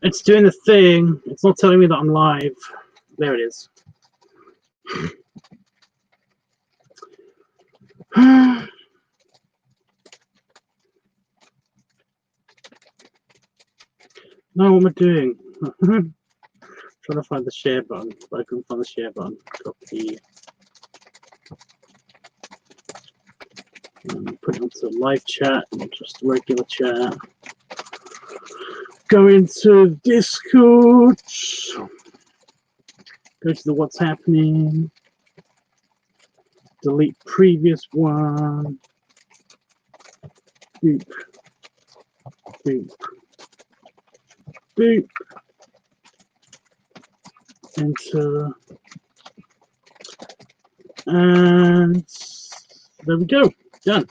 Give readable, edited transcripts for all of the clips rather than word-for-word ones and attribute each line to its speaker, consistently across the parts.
Speaker 1: It's doing the thing. It's not telling me that I'm live. There it is. No, what am I doing? Trying to find the share button, but I couldn't find the share button. Copy. Put it onto live chat, not just regular chat. Go into Discord. Go to the what's happening. Delete previous one. Boop. Boop. Boop. Enter. And there we go. Done.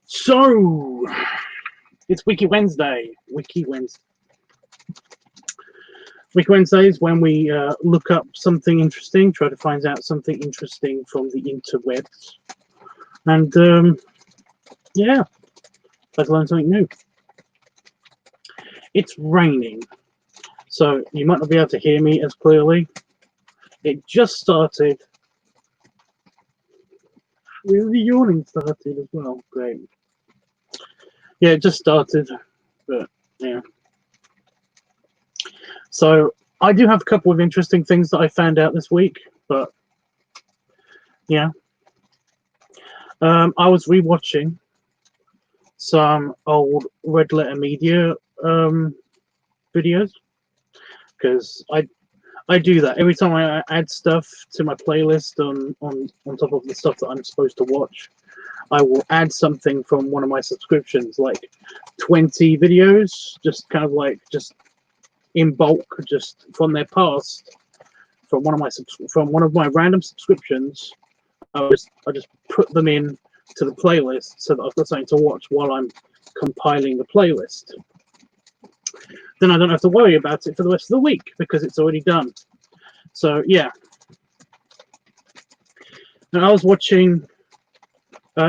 Speaker 1: So it's Wiki Wednesday. Wiki Wednesday. Wiki Wednesday is when we look up something interesting, try to find out something interesting from the interwebs, and yeah, try to learn something new. It's raining, so you might not be able to hear me as clearly. It just started. The yawning started as well. Great. Yeah, it just started, but yeah. So I do have a couple of interesting things that I found out this week, but yeah. I was rewatching some old Red Letter Media videos, because I do that every time I add stuff to my playlist on top of the stuff that I'm supposed to watch. I will add something from one of my subscriptions, like 20 videos, just kind of like just in bulk, just from their past, from one of my random subscriptions. I just put them in to the playlist so that I've got something to watch while I'm compiling the playlist. Then I don't have to worry about it for the rest of the week because it's already done. So yeah. And I was watching.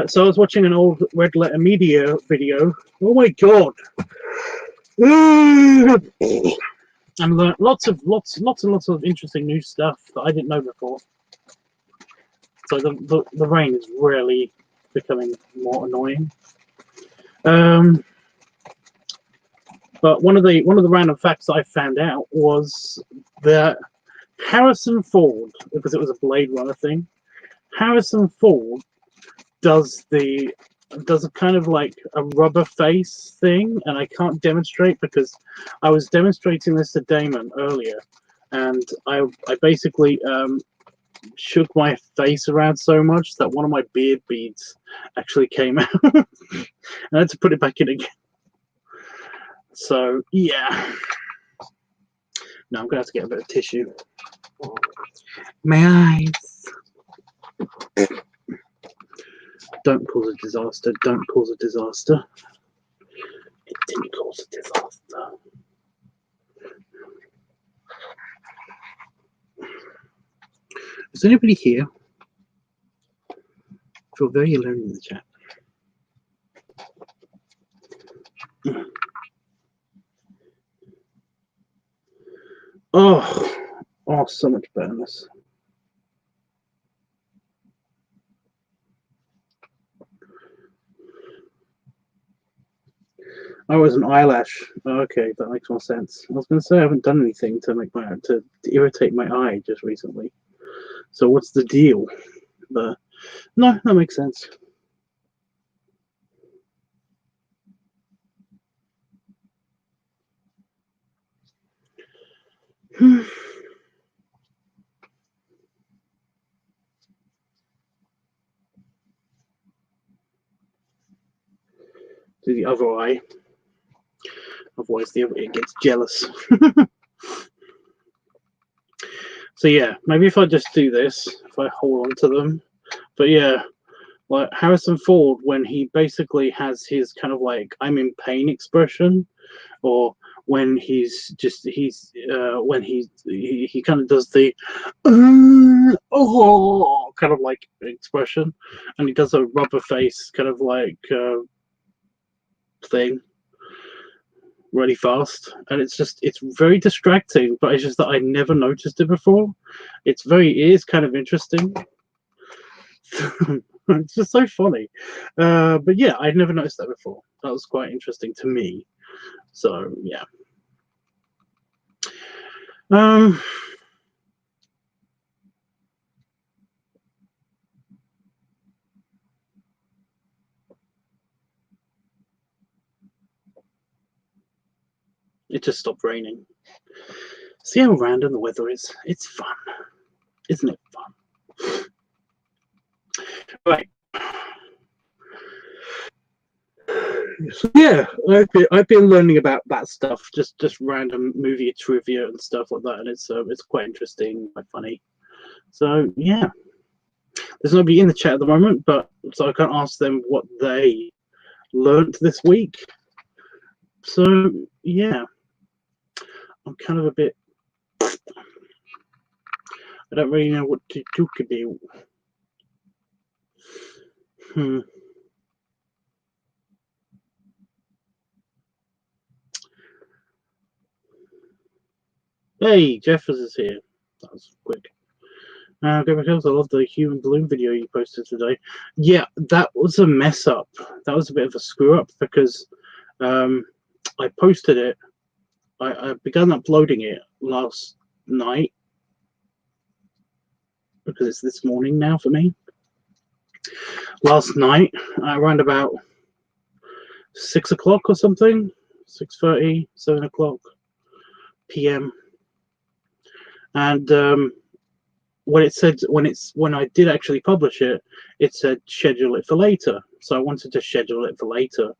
Speaker 1: So I was watching an old Red Letter Media video. Oh my god! And learned lots and lots of interesting new stuff that I didn't know before. So the rain is really becoming more annoying. But one of the random facts that I found out was that Harrison Ford, because it was a Blade Runner thing, Harrison Ford does a kind of like a rubber face thing, and I can't demonstrate because I was demonstrating this to Damon earlier, and I basically shook my face around so much that one of my beard beads actually came out. And I had to put it back in again. So yeah. Now I'm gonna have to get a bit of tissue. My eyes. Don't cause a disaster. Don't cause a disaster. It didn't cause a disaster. Is anybody here? I feel very alone in the chat. Oh, so much burners. Oh, it was an eyelash. Okay, that makes more sense. I was going to say I haven't done anything to make to irritate my eye just recently. So what's the deal? But no, that makes sense. To the other eye. Otherwise, it gets jealous. So yeah, maybe if I just do this, if I hold on to them. But yeah, like Harrison Ford, when he basically has his kind of like I'm in pain expression, or when he kind of does the oh kind of like expression, and he does a rubber face kind of like thing really fast, and it's very distracting, but it's just that I never noticed it before. It is kind of interesting. It's just so funny. But yeah, I'd never noticed that before. That was quite interesting to me. So yeah. It just stopped raining. See how random the weather is? It's fun. Isn't it fun? Right. So yeah, I've been learning about that stuff, just random movie trivia and stuff like that, and it's quite interesting, quite funny. So yeah, there's nobody in the chat at the moment, but so I can't ask them what they learnt this week. So yeah, I'm kind of a bit. I don't really know what to talk about. Hey, Jeffers is here. That was quick. Gabriel Hills, I love the human balloon video you posted today. Yeah, that was a mess up. That was a bit of a screw up because I posted it. I began uploading it last night because it's this morning now for me. Last night, around about 6 o'clock or something, 6:30, 7 o'clock p.m. And when I did actually publish it, it said schedule it for later. So I wanted to schedule it for later,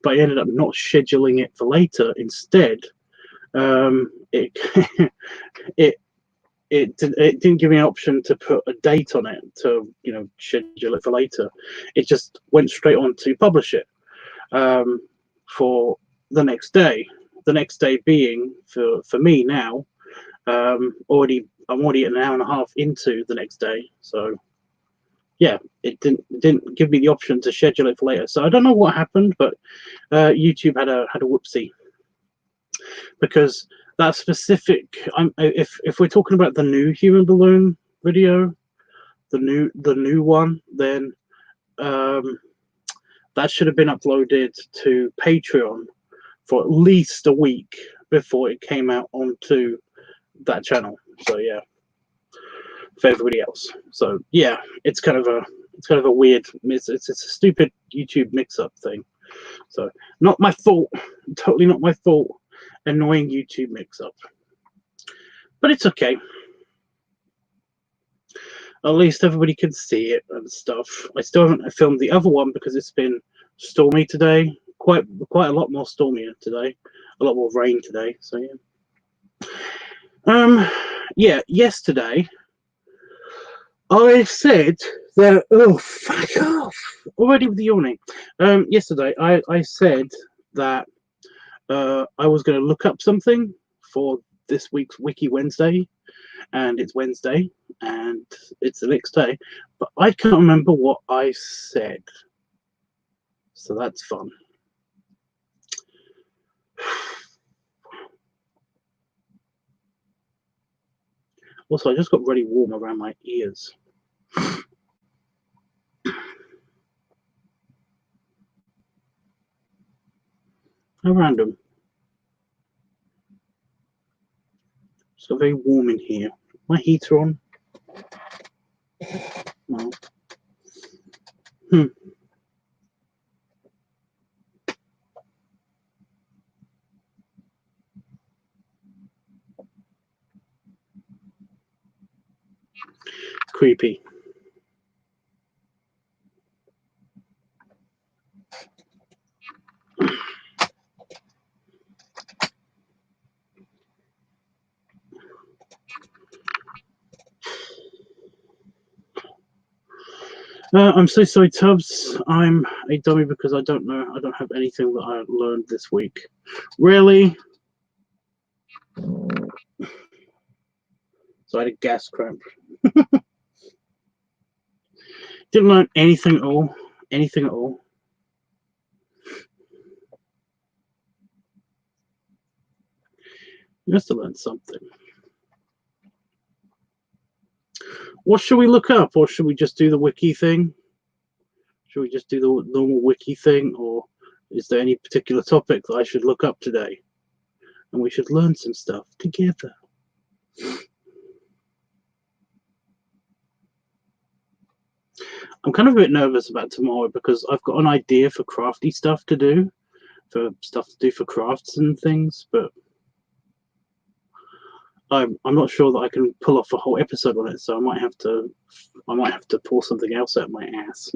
Speaker 1: but I ended up not scheduling it for later. Instead, it didn't give me an option to put a date on it to schedule it for later. It just went straight on to publish it for the next day. The next day being for me now. I'm already an hour and a half into the next day, so yeah, it didn't give me the option to schedule it for later. So I don't know what happened, but YouTube had a whoopsie, because that specific. If we're talking about the new human balloon video, the new one, then that should have been uploaded to Patreon for at least a week before it came out onto that channel. So yeah, for everybody else. So yeah, it's kind of a weird. It's a stupid YouTube mix-up thing. So not my fault. Totally not my fault. Annoying YouTube mix-up. But it's okay. At least everybody can see it and stuff. I still haven't filmed the other one because it's been stormy today. Quite a lot more stormier today. A lot more rain today. So yeah. Yeah. Yesterday, I said that. Oh, fuck off! Already with the yawning. Yesterday, I said that I was going to look up something for this week's Wiki Wednesday, and it's Wednesday, and it's the next day, but I can't remember what I said. So that's fun. Also, I just got really warm around my ears. How random. It's got very warm in here. My heater on? No. Creepy. I'm so sorry, Tubbs. I'm a dummy because I don't know. I don't have anything that I learned this week. Really? So I had a gas cramp. Didn't learn anything at all. Anything at all. Just to learn something. What should we look up, or should we just do the wiki thing? Should we just do the normal wiki thing, or is there any particular topic that I should look up today? And we should learn some stuff together. I'm kind of a bit nervous about tomorrow because I've got an idea for crafty stuff to do, for crafts and things, but I'm not sure that I can pull off a whole episode on it, so I might have to pull something else out of my ass.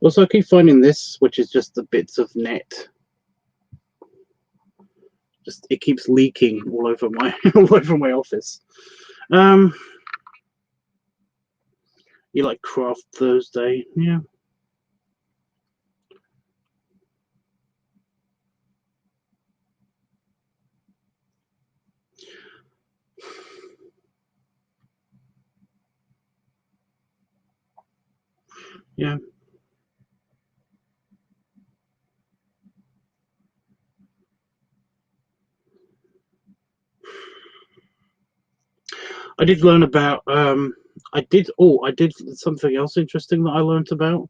Speaker 1: Also, I keep finding this, which is just the bits of net. Just it keeps leaking all over my all over my office. You like Craft Thursday? Yeah. Yeah. I did learn about I did something else interesting that I learned about.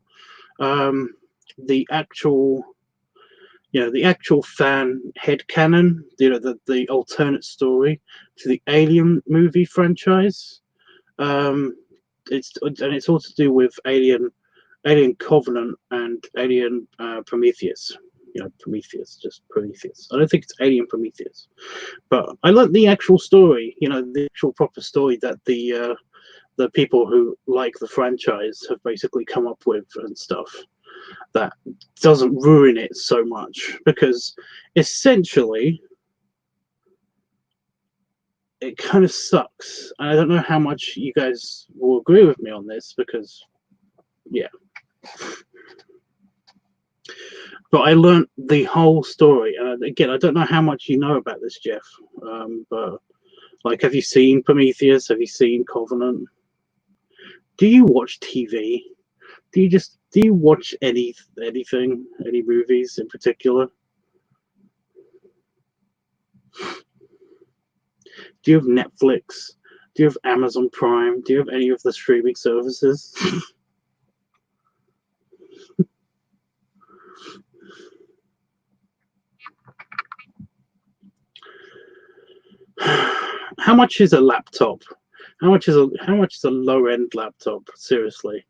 Speaker 1: The actual the actual fan headcanon, the alternate story to the Alien movie franchise. It's all to do with Alien Covenant and Alien Prometheus. Prometheus, just Prometheus. I don't think it's Alien Prometheus, but I like the actual story. The actual proper story that the people who like the franchise have basically come up with and stuff that doesn't ruin it so much, because essentially it kind of sucks. And I don't know how much you guys will agree with me on this, because yeah. But I learned the whole story, and again, I don't know how much you know about this, Jeff. But like, have you seen Prometheus? Have you seen Covenant? Do you watch TV? Do you watch anything, any movies in particular? Do you have Netflix? Do you have Amazon Prime? Do you have any of the streaming services? How much is a laptop? How much is a low end laptop? Seriously,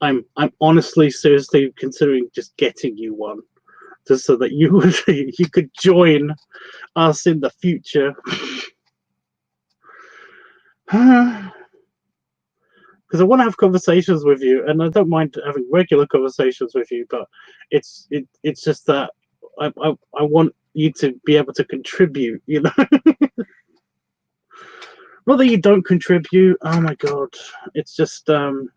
Speaker 1: I'm honestly seriously considering just getting you one, just so that you could join us in the future. Because I want to have conversations with you, and I don't mind having regular conversations with you, but it's just that I want you to be able to contribute, Not that you don't contribute. Oh my god, it's just it's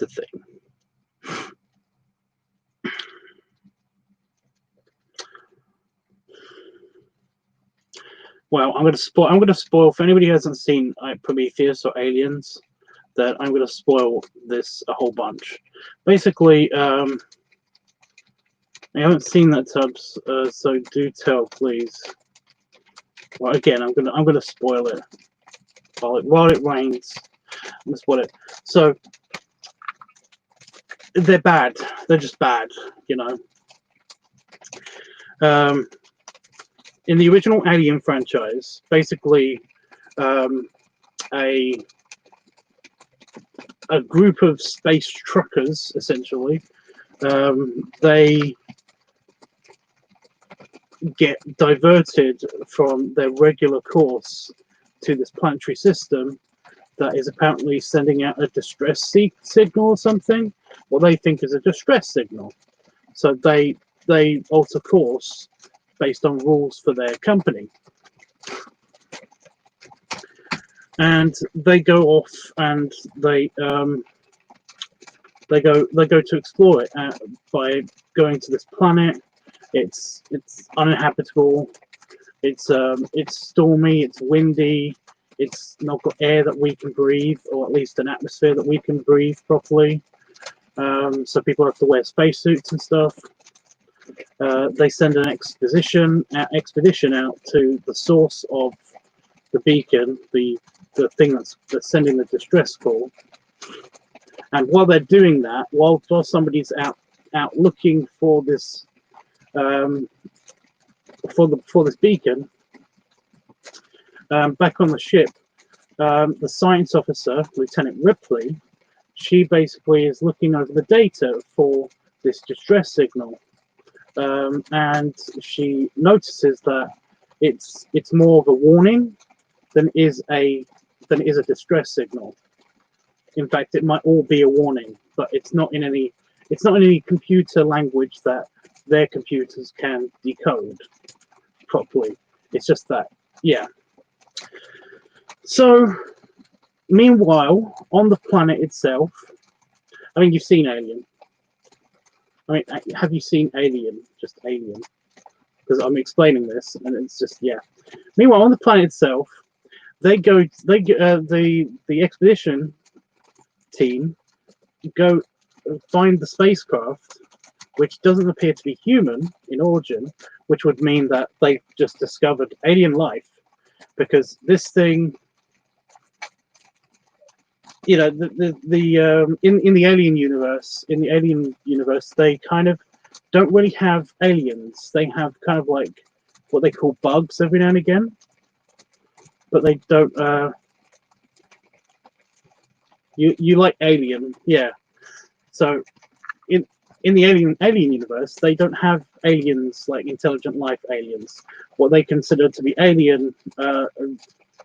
Speaker 1: a thing. Well, I'm going to spoil for anybody who hasn't seen Prometheus or Aliens, that I'm going to spoil this a whole bunch. Basically, I haven't seen that, Tubbs, so do tell, please. Well, again, I'm gonna spoil it while it rains. I'm gonna spoil it. So they're bad. They're just bad, in the original Alien franchise, basically, a group of space truckers, essentially, they get diverted from their regular course to this planetary system that is apparently sending out a distress signal or something, what they think is a distress signal. So they alter course based on rules for their company. and they go off and they go to explore it by going to this planet. It's uninhabitable. It's stormy. It's windy. It's not got air that we can breathe, or at least an atmosphere that we can breathe properly. So people have to wear spacesuits and stuff. They send an expedition out to the source of the beacon, the thing that's sending the distress call. And while they're doing that, while somebody's out looking for this for this beacon, back on the ship, the science officer, Lieutenant Ripley, she basically is looking over the data for this distress signal, and she notices that it's more of a warning than is a distress signal. In fact, it might all be a warning, but it's not in any computer language that their computers can decode properly. It's just that, yeah. So, meanwhile, on the planet itself, I mean, you've seen Alien. I mean, have you seen Alien? Just Alien, because I'm explaining this, and it's just, yeah. Meanwhile, on the planet itself, the expedition team go find the spacecraft, which doesn't appear to be human in origin, which would mean that they've just discovered alien life, because this thing, you know, in the alien universe, they kind of don't really have aliens. They have kind of like what they call bugs every now and again, but they don't. You like Alien, yeah. So in the alien universe, they don't have aliens like intelligent life aliens. What they consider to be alien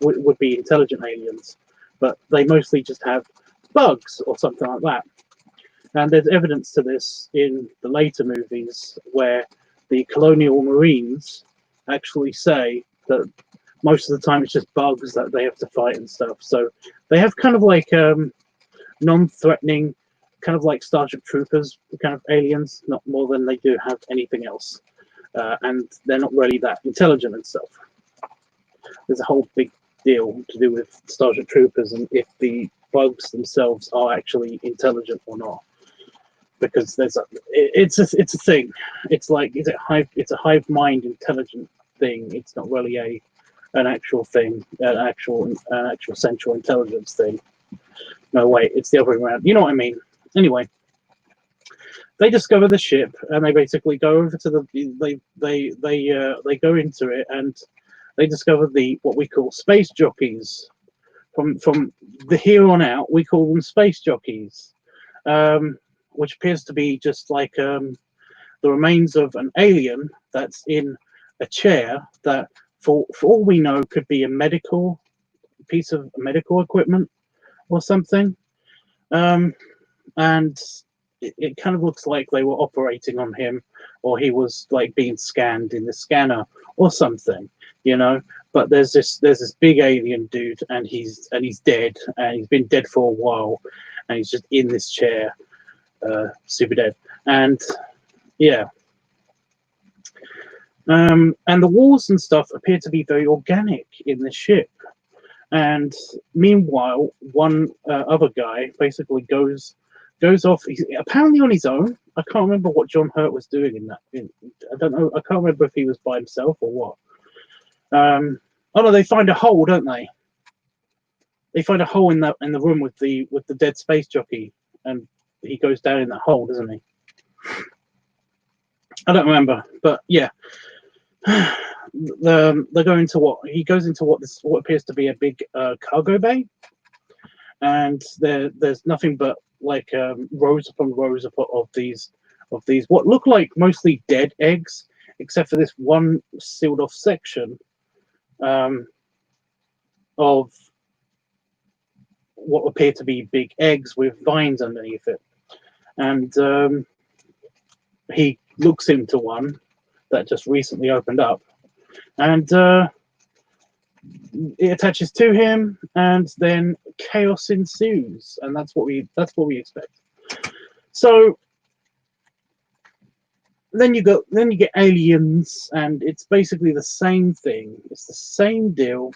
Speaker 1: would be intelligent aliens, but they mostly just have bugs or something like that. And there's evidence to this in the later movies, where the colonial marines actually say that most of the time it's just bugs that they have to fight and stuff. So they have kind of like non-threatening, kind of like Starship Troopers kind of aliens, not more than they do have anything else. And they're not really that intelligent and stuff. There's a whole big deal to do with Starship Troopers and if the bugs themselves are actually intelligent or not. Because it's a thing. It's like it's a hive mind intelligent thing. It's not really an actual thing, an actual central intelligence thing. No, wait, it's the other way around. You know what I mean? Anyway, they discover the ship and they basically go over to they go into it and they discover what we call space jockeys. From the here on out, we call them space jockeys, which appears to be just like the remains of an alien that's in a chair that, for all we know, could be a piece of medical equipment or something. And it kind of looks like they were operating on him, or he was like being scanned in the scanner or something, you know. But there's this big alien dude, and he's dead, and he's been dead for a while, and he's just in this chair, super dead. And yeah, and the walls and stuff appear to be very organic in the ship. And meanwhile, one other guy basically goes off. He's apparently on his own. I can't remember what John Hurt was doing in that. I don't know. I can't remember if he was by himself or what. Oh no, they find a hole, don't they? They find a hole in the room with the dead space jockey, and he goes down in that hole, doesn't he? I don't remember, but yeah. They go into he goes into what appears to be a big cargo bay, and there's nothing but like rows upon rows of these what look like mostly dead eggs, except for this one sealed off section of what appear to be big eggs with vines underneath it. And he looks into one that just recently opened up, and it attaches to him, and then chaos ensues, and that's what we expect. So then you get aliens, and it's basically the same thing. It's the same deal.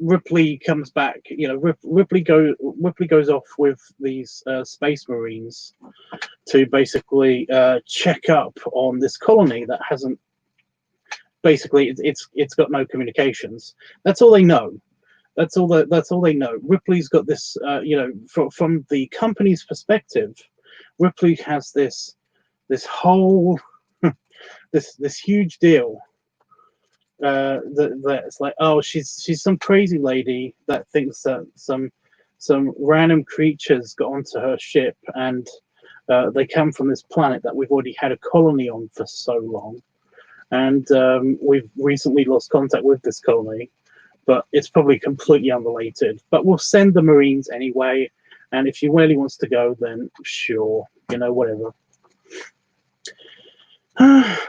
Speaker 1: Ripley comes back. You know, Ripley goes off with these space marines to basically check up on this colony that hasn't. Basically, it's got no communications. That's all they know. That's all they know. Ripley's got this. You know, from the company's perspective, Ripley has this whole this huge deal. That's like, oh, she's some crazy lady that thinks that some random creatures got onto her ship, and they come from this planet that we've already had a colony on for so long, and we've recently lost contact with this colony, but it's probably completely unrelated. But we'll send the Marines anyway, and if she really wants to go, then sure, you know, whatever.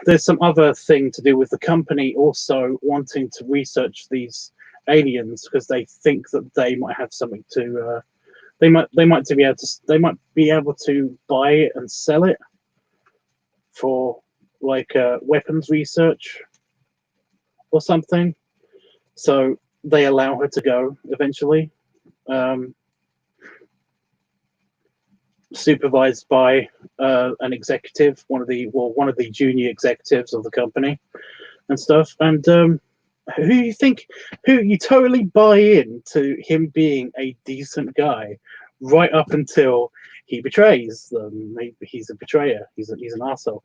Speaker 1: There's some other thing to do with the company also wanting to research these aliens because they think that they might have something to. They might be able to buy it and sell it for like weapons research or something. So they allow her to go eventually. Supervised by an executive, one of the junior executives of the company and stuff. And who you totally buy into him being a decent guy right up until he betrays them. He's a betrayer. He's an arsehole.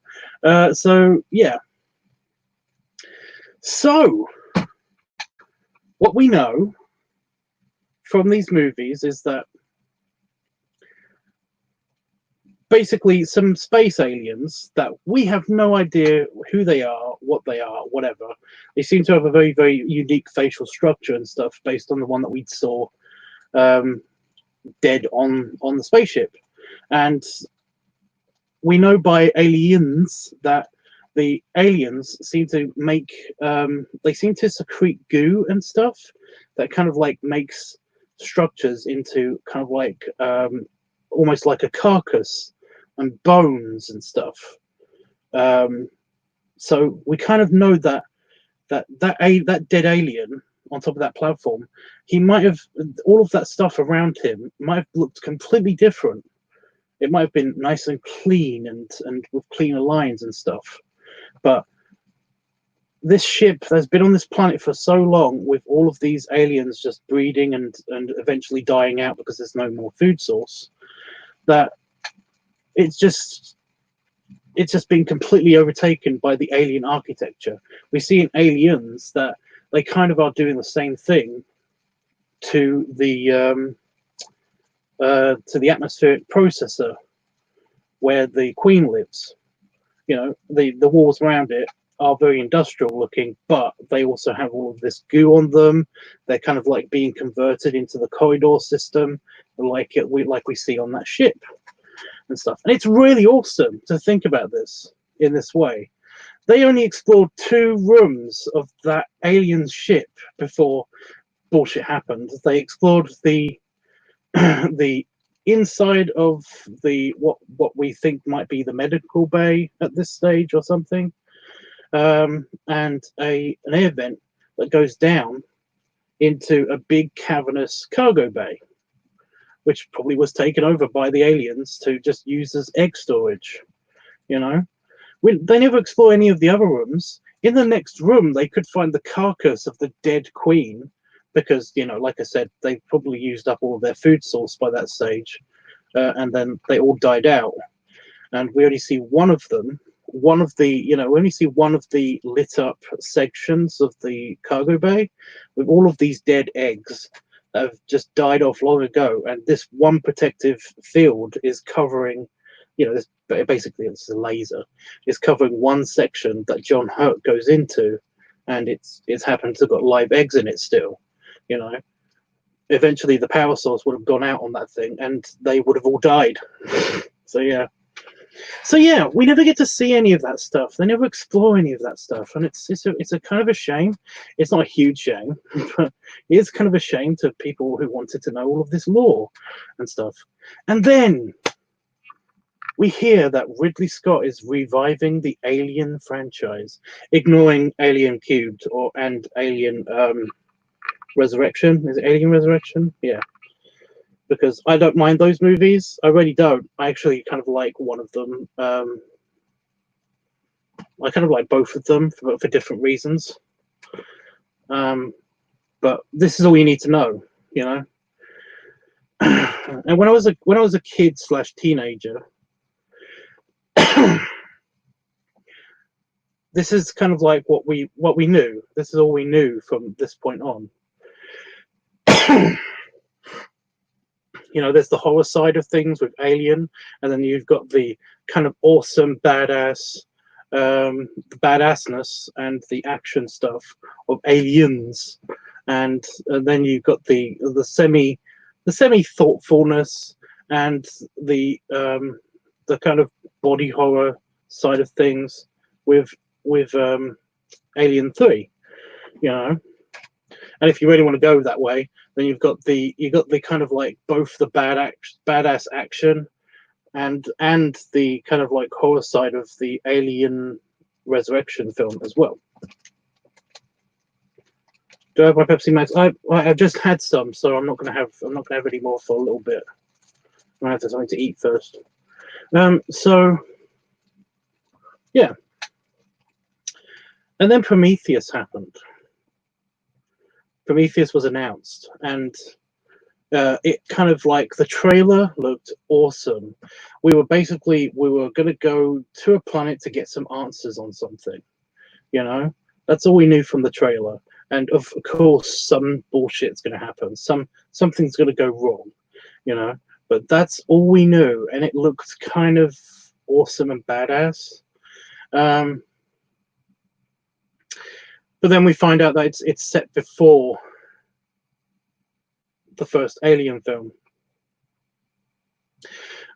Speaker 1: So yeah. So what we know from these movies is that basically some space aliens that we have no idea who they are, what they are, whatever. They seem to have a very, very unique facial structure and stuff based on the one that we saw dead on the spaceship. And we know by aliens that the aliens seem to make, they seem to secrete goo and stuff that kind of like makes structures into kind of like almost like a carcass and bones and stuff. So we kind of know that dead alien on top of that platform, he might have, all of that stuff around him might have looked completely different. It might have been nice and clean and with cleaner lines and stuff. But this ship that's been on this planet for so long, with all of these aliens just breeding and eventually dying out because there's no more food source, that it's just been completely overtaken by the alien architecture. We see in Aliens that they kind of are doing the same thing to the atmospheric processor where the Queen lives. You know, the walls around it are very industrial looking, but they also have all of this goo on them. They're kind of like being converted into the corridor system, like we see on that ship and stuff. And it's really awesome to think about this in this way. They only explored 2 rooms of that alien ship before bullshit happened. They explored the the inside of the what we think might be the medical bay at this stage or something, and an air vent that goes down into a big cavernous cargo bay, which probably was taken over by the aliens to just use as egg storage. You know, they never explore any of the other rooms. In the next room, they could find the carcass of the dead queen, because, you know, like I said, they probably used up all of their food source by that stage, and then they all died out. And we only see one of them. We only see one of the lit up sections of the cargo bay with all of these dead eggs that have just died off long ago. And this one protective field is covering, basically it's a laser. It's covering one section that John Hurt goes into, and it's happened to have got live eggs in it still. You know, eventually the power source would have gone out on that thing, and they would have all died. So yeah. So yeah, we never get to see any of that stuff. They never explore any of that stuff, and it's a kind of a shame. It's not a huge shame, but it is kind of a shame to people who wanted to know all of this lore and stuff. And then we hear that Ridley Scott is reviving the Alien franchise, ignoring Alien Cubed and Alien Resurrection. Is it Alien Resurrection? Yeah. Because I don't mind those movies. I really don't. I actually kind of like one of them. I kind of like both of them for different reasons. But this is all you need to know, you know. And when I was a kid / teenager, this is kind of like what we knew. This is all we knew from this point on. You know, there's the horror side of things with Alien, and then you've got the kind of awesome badassness and the action stuff of Aliens, and then you've got the semi thoughtfulness and the kind of body horror side of things with Alien 3, you know. And if you really want to go that way, then you've got the kind of like both the badass action and the kind of like horror side of the Alien Resurrection film as well. Do I have my Pepsi Max? I've just had some, so I'm not gonna have any more for a little bit. I'm gonna have to have something to eat first. So yeah, and then Prometheus happened. Prometheus was announced, and it kind of like the trailer looked awesome. We were going to go to a planet to get some answers on something, you know. That's all we knew from the trailer, and of course some bullshit's going to happen. Something's going to go wrong, you know. But that's all we knew, and it looked kind of awesome and badass. But then we find out that it's set before the first Alien film.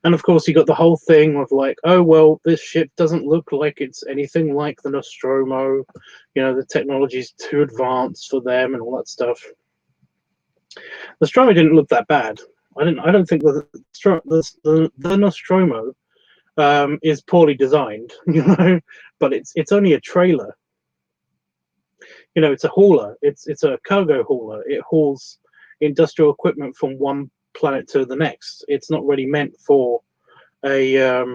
Speaker 1: And of course, you got the whole thing of like, oh, well, this ship doesn't look like it's anything like the Nostromo. You know, the technology's too advanced for them and all that stuff. Nostromo didn't look that bad. I don't think the Nostromo is poorly designed, you know, but it's only a trailer. You know, it's a hauler. It's a cargo hauler. It hauls industrial equipment from one planet to the next. It's not really meant for a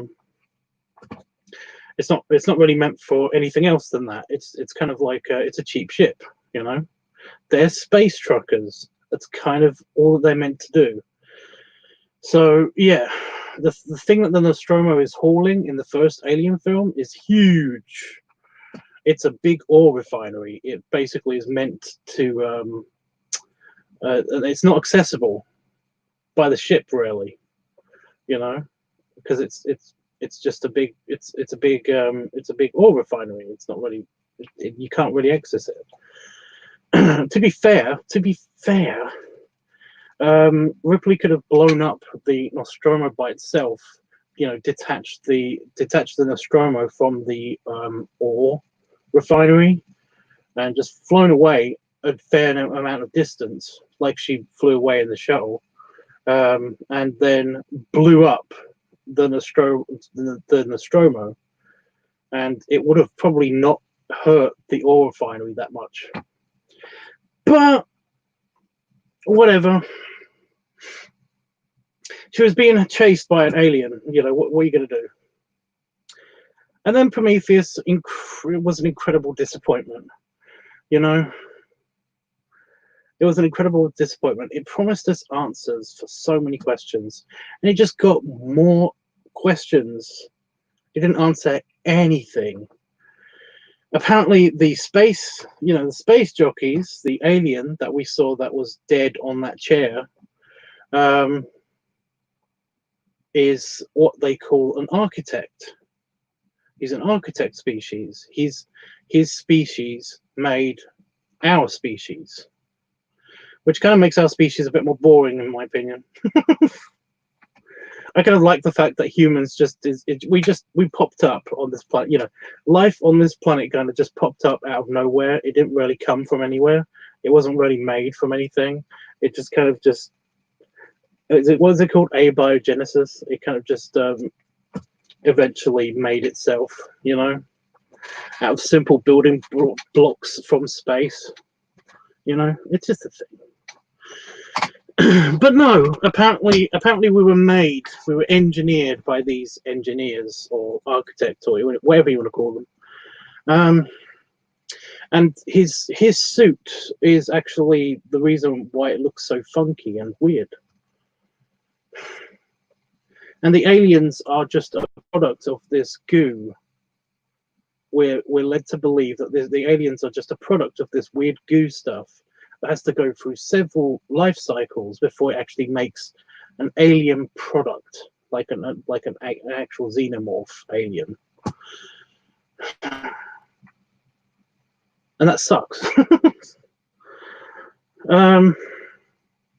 Speaker 1: it's not really meant for anything else than that. It's kind of like it's a cheap ship, you know. They're space truckers. That's kind of all they're meant to do. So yeah, the thing that the Nostromo is hauling in the first Alien film is huge. It's a big ore refinery. It basically is meant to it's not accessible by the ship really, you know, because it's just a big it's a big ore refinery. It's not really you can't really access it. To be fair, Ripley could have blown up the Nostromo by itself, you know, detach the Nostromo from the ore refinery and just flown away a fair amount of distance, like she flew away in the shuttle, and then blew up the Nostromo, and it would have probably not hurt the ore refinery that much. But whatever. She was being chased by an alien. You know, what are you going to do? And then Prometheus was an incredible disappointment. You know, it was an incredible disappointment. It promised us answers for so many questions, and it just got more questions. It didn't answer anything. Apparently, the space jockeys, the alien that we saw that was dead on that chair, is what they call an architect. He's an architect species. His species made our species, which kind of makes our species a bit more boring, in my opinion. I kind of like the fact that humans we popped up on this planet. You know, life on this planet kind of just popped up out of nowhere. It didn't really come from anywhere. It wasn't really made from anything. It just kind of just what is it called? Abiogenesis. It kind of just eventually made itself. You know, out of simple building blocks from space. You know, it's just a thing. But no, apparently we were engineered by these engineers or architects or whatever you want to call them. And his suit is actually the reason why it looks so funky and weird. And the aliens are just a product of this goo. We're led to believe that the aliens are just a product of this weird goo stuff that has to go through several life cycles before it actually makes an alien product, like an actual xenomorph alien. And that sucks.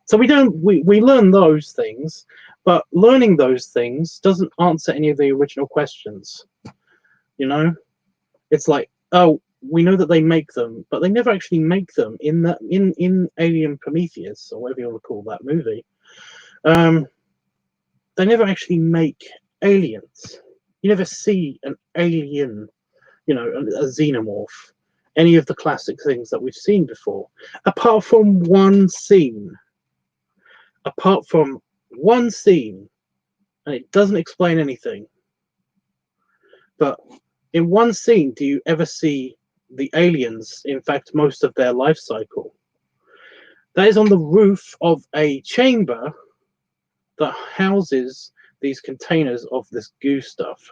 Speaker 1: So we learn those things, but learning those things doesn't answer any of the original questions. You know, it's like, oh, we know that they make them, but they never actually make them in Alien Prometheus or whatever you want to call that movie. They never actually make aliens. You never see an alien, you know, a xenomorph, any of the classic things that we've seen before, apart from one scene. And it doesn't explain anything. But in one scene, do you ever see the aliens, in fact, most of their life cycle? That is on the roof of a chamber that houses these containers of this goo stuff.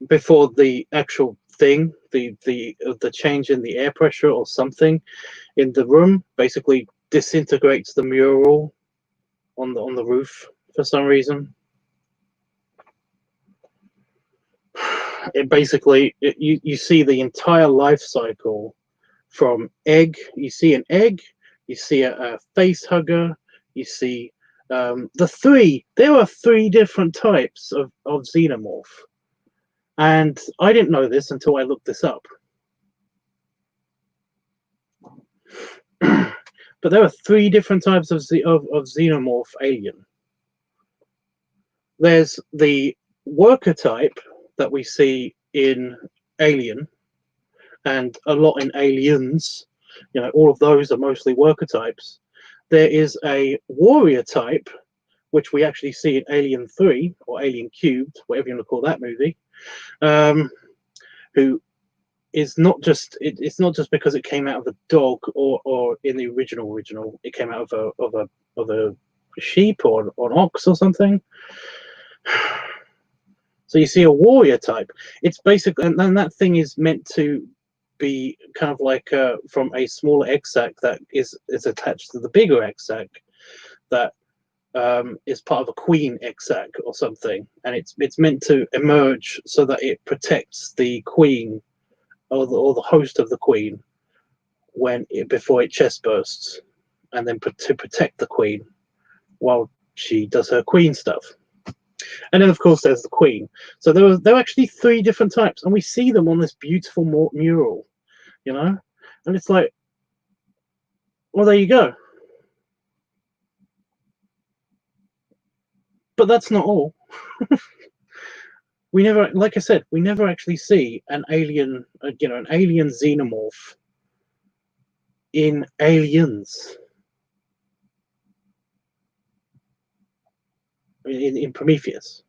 Speaker 1: Before the actual thing, the change in the air pressure or something in the room basically disintegrates the mural on the roof for some reason. It basically you see the entire life cycle from egg. You see an egg, you see a face hugger, you see there are three different types of xenomorph, and I didn't know this until I looked this up. But there are three different types of xenomorph alien. There's the worker type that we see in Alien, and a lot in Aliens. You know, all of those are mostly worker types. There is a warrior type, which we actually see in Alien 3 or Alien Cubed, whatever you want to call that movie, who is not just it's not just because it came out of a dog or in the original it came out of a sheep or an ox or something. So you see a warrior type. It's basically, and then that thing is meant to be kind of like from a smaller egg sac that is attached to the bigger egg sac that is part of a queen egg sac or something, and it's meant to emerge so that it protects the queen or the host of the queen before it chest bursts, and then to protect the queen while she does her queen stuff. And then, of course, there's the queen. So there are actually three different types, and we see them on this beautiful mural, you know? And it's like, well, there you go. But that's not all. We never, like I said, we never actually see an alien, an alien xenomorph in Aliens. In Prometheus,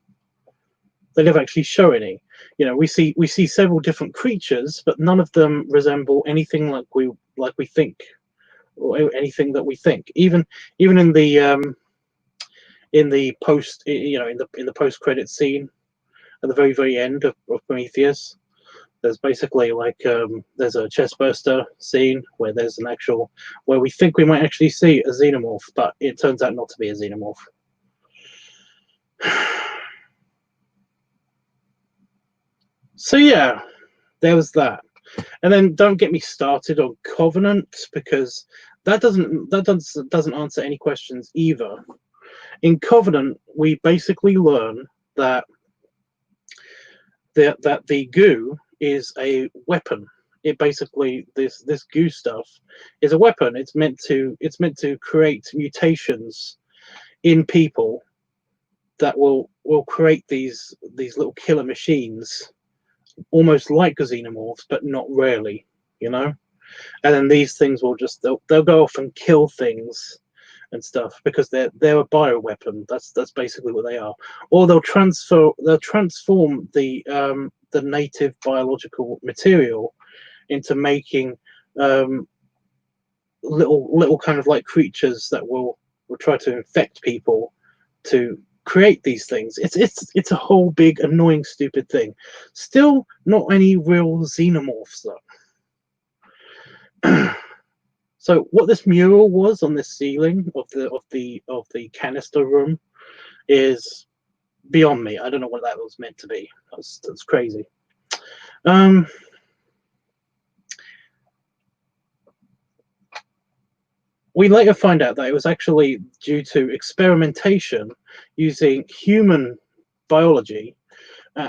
Speaker 1: they never actually show any. You know, we see several different creatures, but none of them resemble anything like we think, or anything that we think. Even in the post, in the post credit scene at the very end of Prometheus, there's basically like there's a chestburster scene where there's where we think we might actually see a xenomorph, but it turns out not to be a xenomorph. So yeah, there was that. And then don't get me started on Covenant, because that doesn't answer any questions either. In Covenant, we basically learn that the goo is a weapon. It basically, this goo stuff is a weapon. It's meant to create mutations in people that will create these little killer machines, almost like xenomorphs, but not really, you know. And then these things will just they'll go off and kill things and stuff because they're a bioweapon. That's basically what they are. Or they'll transform the native biological material into making little kind of like creatures that will try to infect people to create these things. It's a whole big annoying stupid thing. Still not any real xenomorphs though. So what this mural was on this ceiling of the canister room is beyond me. I don't know what that was meant to be. That's crazy. We later find out that it was actually due to experimentation using human biology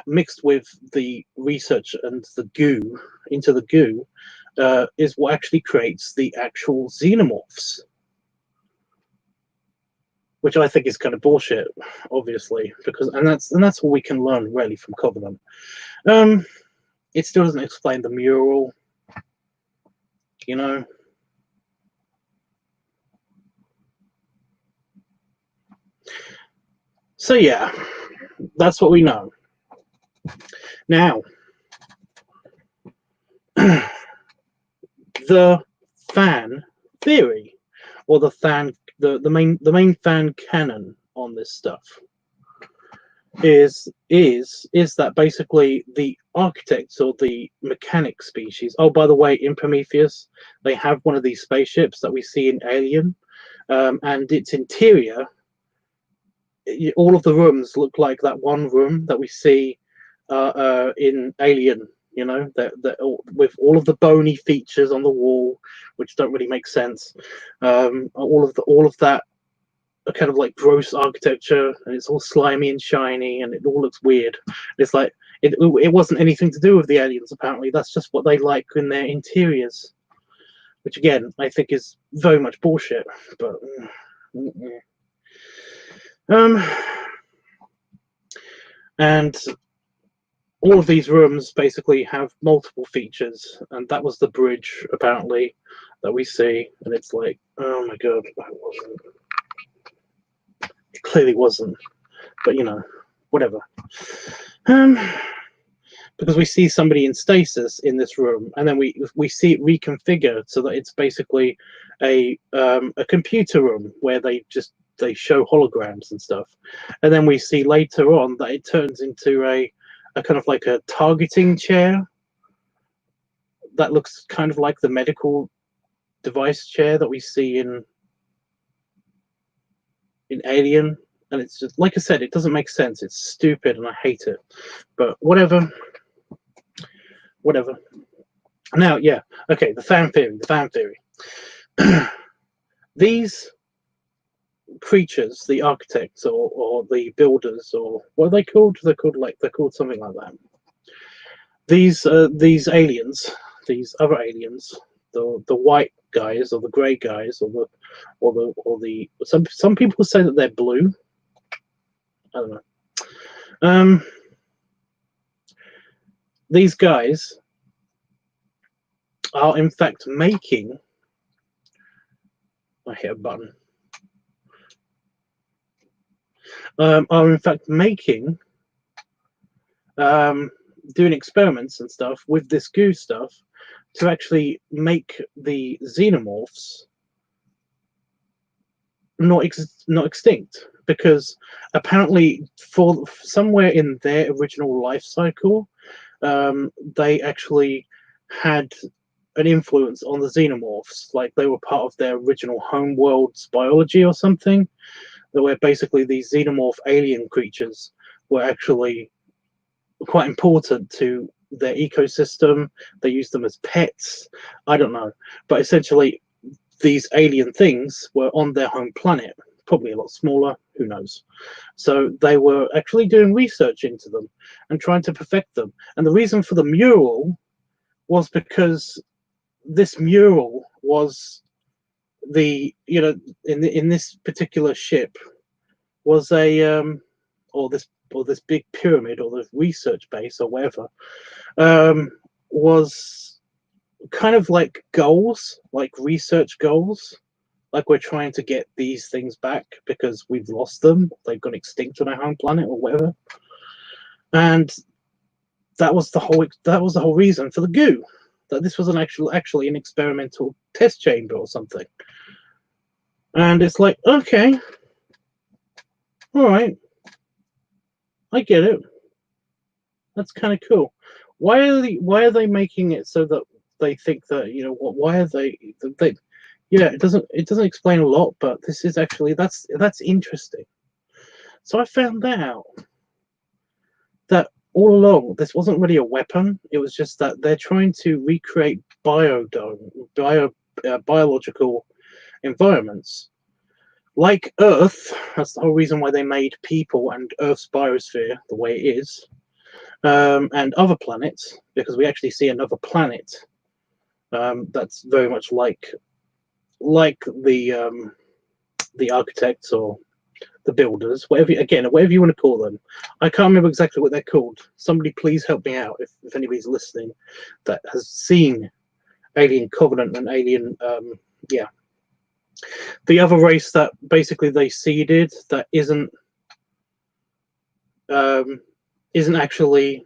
Speaker 1: mixed with the research and the goo into the goo is what actually creates the actual xenomorphs, which I think is kind of bullshit, obviously, because that's what we can learn really from Covenant. It still doesn't explain the mural, you know. So yeah, that's what we know. Now, the fan theory, or the main fan canon on this stuff is that basically the architects or the mechanic species. Oh, by the way, in Prometheus, they have one of these spaceships that we see in Alien, and its interior. All of the rooms look like that one room that we see in Alien, you know, that with all of the bony features on the wall, which don't really make sense. All of that kind of like gross architecture, and it's all slimy and shiny, and it all looks weird. It's like it wasn't anything to do with the aliens. Apparently, that's just what they like in their interiors, which again I think is very much bullshit. But. And all of these rooms basically have multiple features, and that was the bridge apparently that we see, and it's like, oh my god, it clearly wasn't, but you know, whatever. Because we see somebody in stasis in this room, and then we see it reconfigured so that it's basically a computer room where they show holograms and stuff, and then we see later on that it turns into a kind of like a targeting chair that looks kind of like the medical device chair that we see in Alien, and it's just like I said, it doesn't make sense. It's stupid, and I hate it. But whatever. Now, yeah, okay. The fan theory. These creatures, the architects or the builders, or what are they called? They're called something like that. These aliens, these other aliens, the white guys or the grey guys or the some people say that they're blue. I don't know. These guys are in fact making. I hit a button. Are in fact making, doing experiments and stuff with this goo stuff to actually make the xenomorphs not extinct, because apparently for somewhere in their original life cycle, they actually had an influence on the xenomorphs, like they were part of their original home world's biology or something, where basically these xenomorph alien creatures were actually quite important to their ecosystem. They used them as pets. I don't know, but essentially these alien things were on their home planet probably a lot smaller, who knows. So they were actually doing research into them and trying to perfect them. And the reason for the mural was because this mural was in this particular ship was a or this big pyramid or the research base or whatever was kind of like goals, like research goals. Like we're trying to get these things back because we've lost them. They've gone extinct on our home planet or whatever. And that was the whole reason for the goo. That this was actually an experimental test chamber or something. And it's like, okay, all right, I get it. That's kind of cool. Why are they making it so that they think that why are they yeah, it doesn't explain a lot, but this is actually that's interesting. So I found out that all along this wasn't really a weapon. It was just that they're trying to recreate biological environments like Earth. That's the whole reason why they made people and Earth's biosphere the way it is, and other planets, because we actually see another planet that's very much like the architects or the builders, whatever you want to call them. I can't remember exactly what they're called. Somebody please help me out if anybody's listening that has seen Alien Covenant and Alien the other race that basically they seeded that isn't actually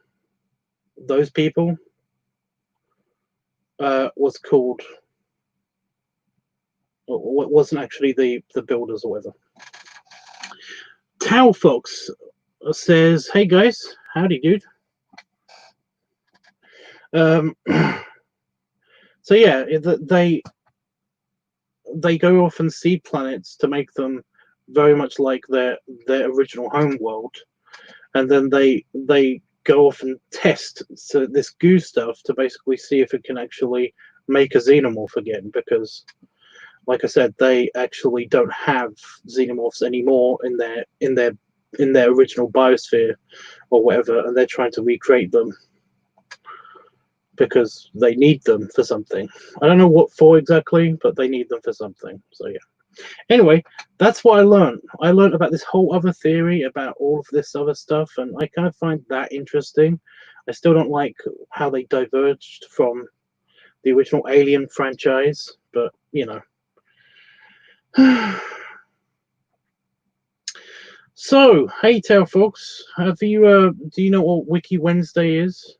Speaker 1: those people was called, or wasn't actually the builders or whatever. Tau Fox says, "Hey guys, howdy, dude." So yeah, they go off and seed planets to make them very much like their original home world, and then they go off and test this goo stuff to basically see if it can actually make a xenomorph again, because like I said, they actually don't have xenomorphs anymore in their original biosphere or whatever, and they're trying to recreate them because they need them for something. I don't know what for exactly, but they need them for something. So yeah. Anyway, that's what I learned. I learned about this whole other theory about all of this other stuff, and I kind of find that interesting. I still don't like how they diverged from the original Alien franchise, but So, hey, Tail folks, have you do you know what Wiki Wednesday is?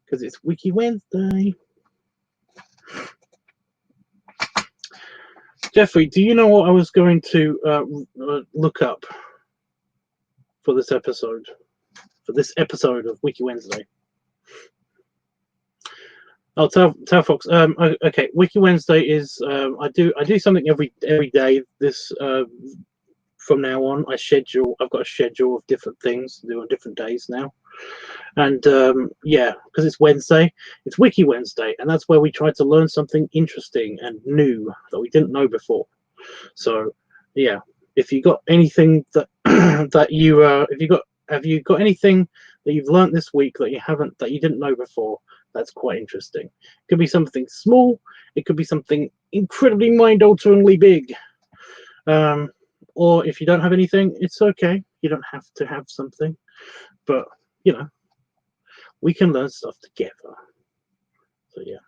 Speaker 1: Because it's Wiki Wednesday. Jeffrey, do you know what I was going to look up for this episode? For this episode of Wiki Wednesday. Oh, Tail Fox. Okay, Wiki Wednesday is I do something every day. This from now on, I've got a schedule of different things to do on different days now. And yeah, because it's Wednesday, it's Wiki Wednesday, and that's where we try to learn something interesting and new that we didn't know before. So yeah, if you got anything that have you got anything that you've learned this week that you didn't know before, that's quite interesting. It could be something small, it could be something incredibly mind-alteringly big. Or if you don't have anything, it's okay. You don't have to have something, but we can learn stuff together. So yeah.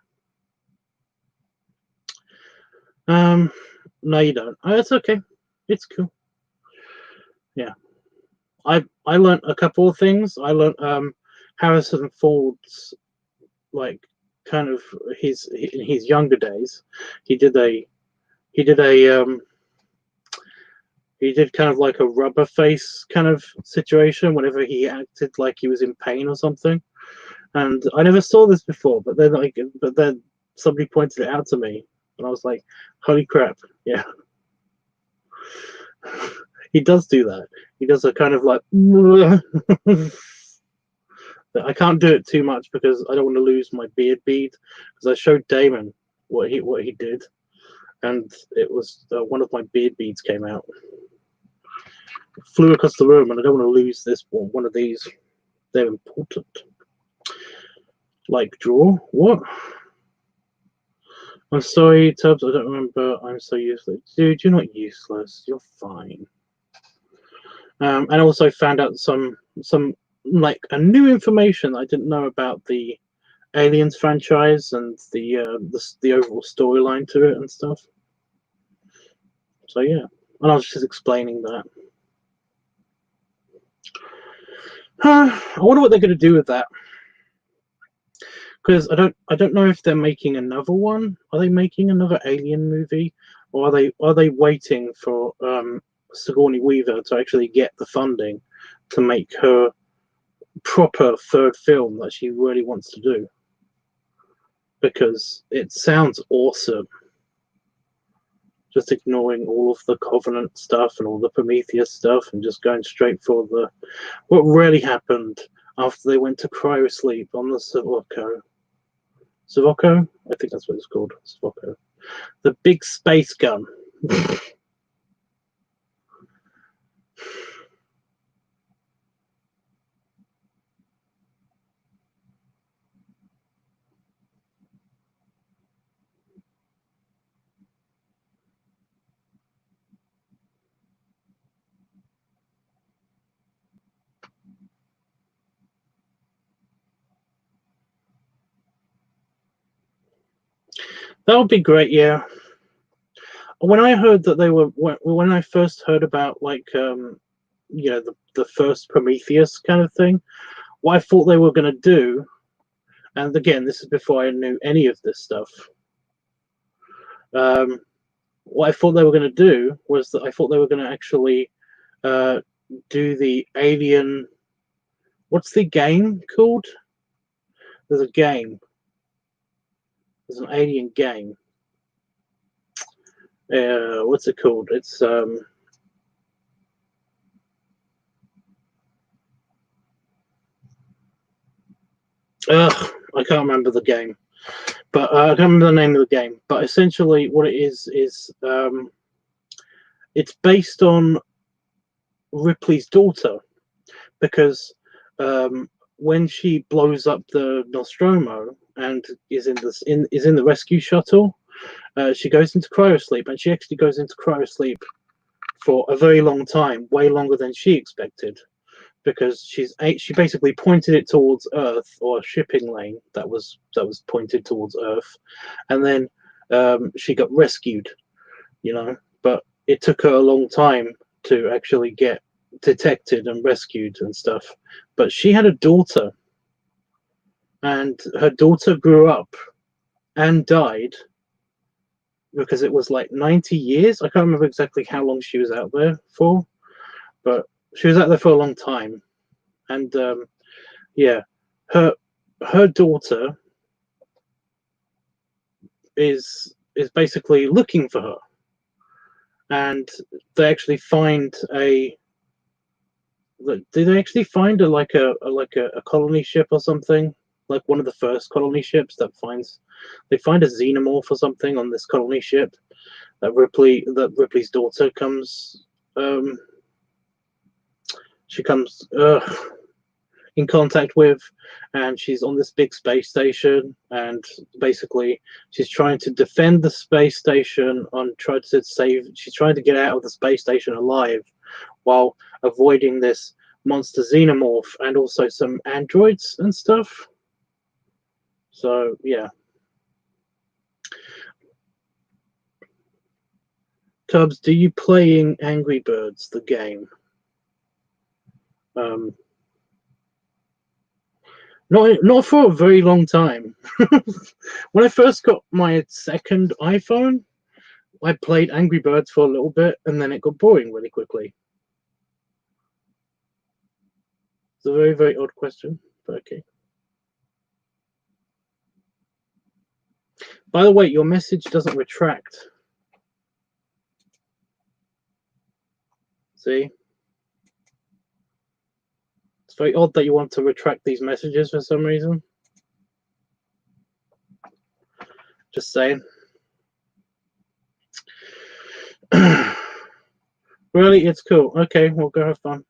Speaker 1: No, you don't. Oh, that's okay. It's cool. Yeah. I learned a couple of things. I learned Harrison Ford's, like, kind of in his younger days. He did kind of like a rubber face kind of situation whenever he acted like he was in pain or something. And I never saw this before, but then somebody pointed it out to me, and I was like, "Holy crap!" Yeah, he does do that. He does a kind of like. I can't do it too much because I don't want to lose my beard bead. Because I showed Damon what he did, and it was one of my beard beads came out. It flew across the room, and I don't want to lose this one of these. They're important. Like draw? What? I'm sorry, Tubbs, I don't remember. I'm so useless. Dude, you're not useless. You're fine. And I also found out some like a new information I didn't know about the Aliens franchise and the overall storyline to it and stuff. So yeah, and I was just explaining that. I wonder what they're going to do with that, because I don't know if they're making another one. Are they making another Alien movie, or are they waiting for Sigourney Weaver to actually get the funding to make her proper third film that she really wants to do? Because it sounds awesome. Just ignoring all of the Covenant stuff and all the Prometheus stuff and just going straight for what really happened after they went to cryosleep on the Sivocco. Sivocco? I think that's what it's called. Sivocco. The big space gun. That would be great, yeah. When I heard that they were, when I first heard about like, you know, the first Prometheus kind of thing, what I thought they were going to do, and again, this is before I knew any of this stuff. What I thought they were going to do was that I thought they were going to actually do the Alien. What's the game called? There's a game. There's an Alien game. What's it called? It's I can't remember the game, but I can't remember the name of the game. But essentially, what it is it's based on Ripley's daughter, because when she blows up the Nostromo and is in the rescue shuttle, she goes into cryosleep, and she actually goes into cryosleep for a very long time, way longer than she expected, because she basically pointed it towards Earth, or a shipping lane that was pointed towards Earth, and then she got rescued, you know. But it took her a long time to actually get detected and rescued and stuff. But she had a daughter, and her daughter grew up and died, because it was like 90 years. I can't remember exactly how long she was out there for, but she was out there for a long time. And yeah, her daughter is basically looking for her, and they actually find do they actually find a colony ship or something, like one of the first colony ships they find a xenomorph or something on this colony ship that Ripley's daughter comes she comes in contact with, and she's on this big space station, and basically she's trying to defend the space station she's trying to get out of the space station alive while avoiding this monster xenomorph and also some androids and stuff. So yeah. Tubbs, do you playing Angry Birds the game? Not for a very long time. When I first got my second iPhone, I played Angry Birds for a little bit, and then it got boring really quickly. It's a very, very odd question, but okay. By the way, your message doesn't retract. See? It's very odd that you want to retract these messages for some reason. Just saying. Really, it's cool. Okay, we'll go have fun.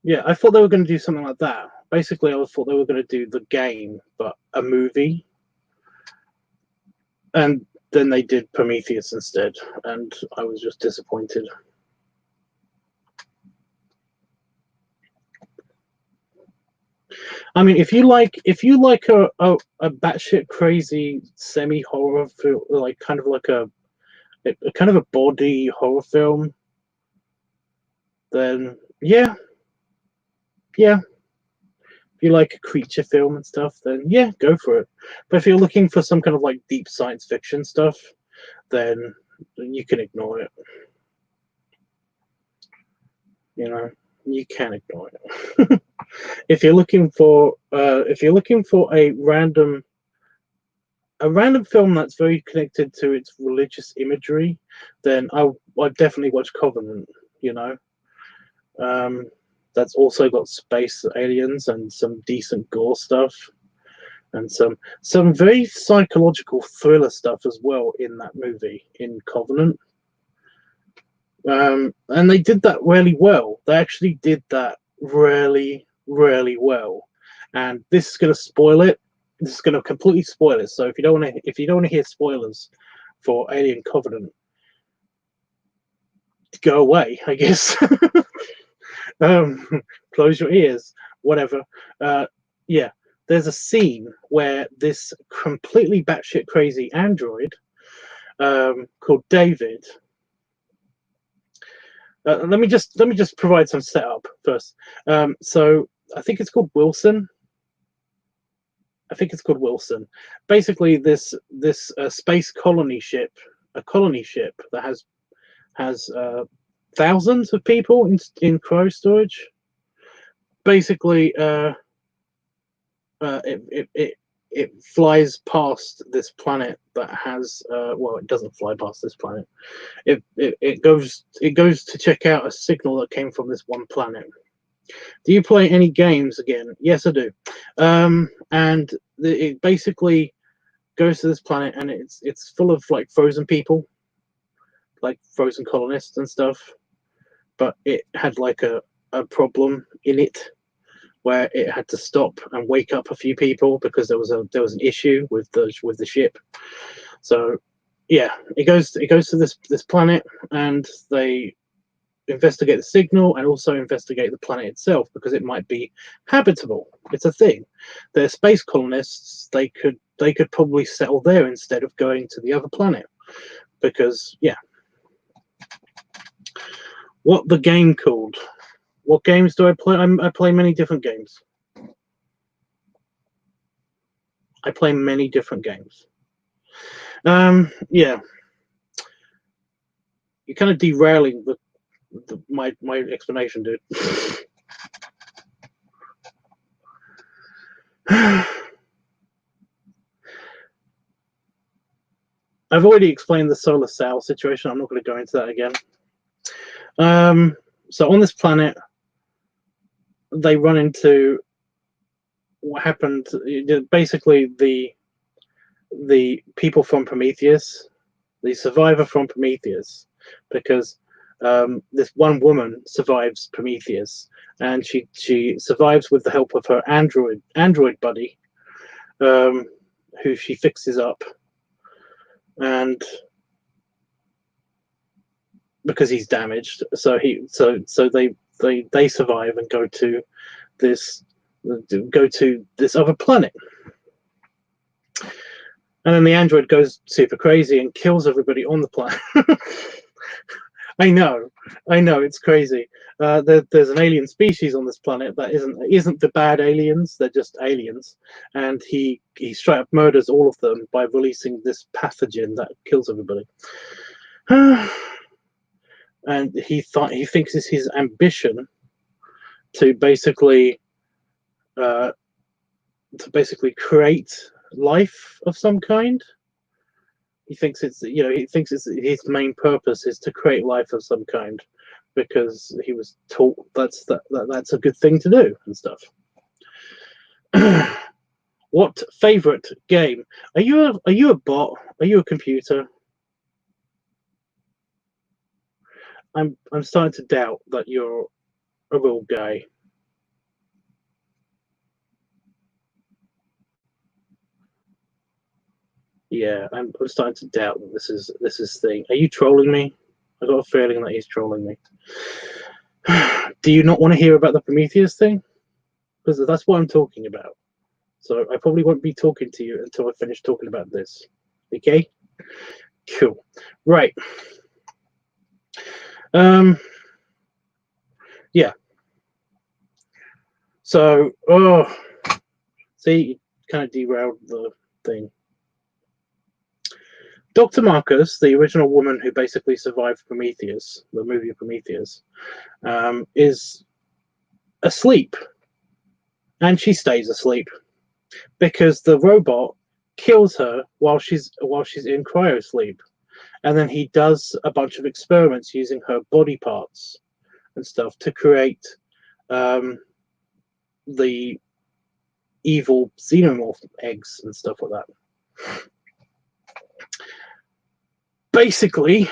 Speaker 1: Yeah, I thought they were going to do something like that. Basically, I thought they were going to do the game, but a movie. And then they did Prometheus instead, and I was just disappointed. I mean, if you like a batshit crazy semi horror film, like kind of like a kind of a body horror film, then yeah. If you like a creature film and stuff, then yeah, go for it. But if you're looking for some kind of like deep science fiction stuff, then you can ignore it. You know, you can ignore it. If you're looking for a random film that's very connected to its religious imagery, then I'd definitely watch Covenant. You know, that's also got space aliens and some decent gore stuff, and some very psychological thriller stuff as well in that movie, in Covenant. And they did that really well. They actually did that really, really well. And this is going to spoil it. This is going to completely spoil it. So if you don't want to hear spoilers for Alien Covenant, go away, I guess. Close your ears, whatever. Yeah, there's a scene where this completely batshit crazy android called David. Let me just provide some setup first. So I think it's called Wilson. Basically, this space colony ship, a colony ship that has thousands of people in cryo storage. Basically, it flies past this planet that has well, it doesn't fly past this planet. It goes to check out a signal that came from this one planet. Do you play any games again? Yes, I do. And it basically goes to this planet, and it's full of like frozen people, like frozen colonists and stuff. But it had like a problem in it where it had to stop and wake up a few people because there was an issue with the ship. So yeah, it goes to this planet, and they investigate the signal and also investigate the planet itself because it might be habitable. It's a thing. They're space colonists. They could probably settle there instead of going to the other planet because yeah. What the game called? What games do I play? I play many different games. I play many different games. Yeah. You're kind of derailing my explanation, dude. I've already explained the solar sail situation. I'm not going to go into that again. So on this planet, they run into what happened. Basically, the people from Prometheus, the survivor from Prometheus, because this one woman survives Prometheus, and she survives with the help of her android buddy, who she fixes up, and because he's damaged, so they survive and go to this other planet. And then the android goes super crazy and kills everybody on the planet. I know, it's crazy. There's an alien species on this planet that isn't the bad aliens. They're just aliens, and he straight up murders all of them by releasing this pathogen that kills everybody. And he thinks it's his ambition to basically create life of some kind. He thinks it's his main purpose is to create life of some kind, because he was taught that's a good thing to do and stuff. What favorite game? Are you a bot? Are you a computer? I'm starting to doubt that you're a real guy. Yeah, I'm starting to doubt that this is thing. Are you trolling me? I got a feeling that he's trolling me. Do you not want to hear about the Prometheus thing? Because that's what I'm talking about. So I probably won't be talking to you until I finish talking about this. Okay? Cool. Right. Yeah. So, see, kind of derailed the thing. Dr. Marcus, the original woman who basically survived Prometheus, the movie Prometheus, is asleep, and she stays asleep because the robot kills her while she's in cryosleep, and then he does a bunch of experiments using her body parts and stuff to create the evil xenomorph eggs and stuff like that. Basically,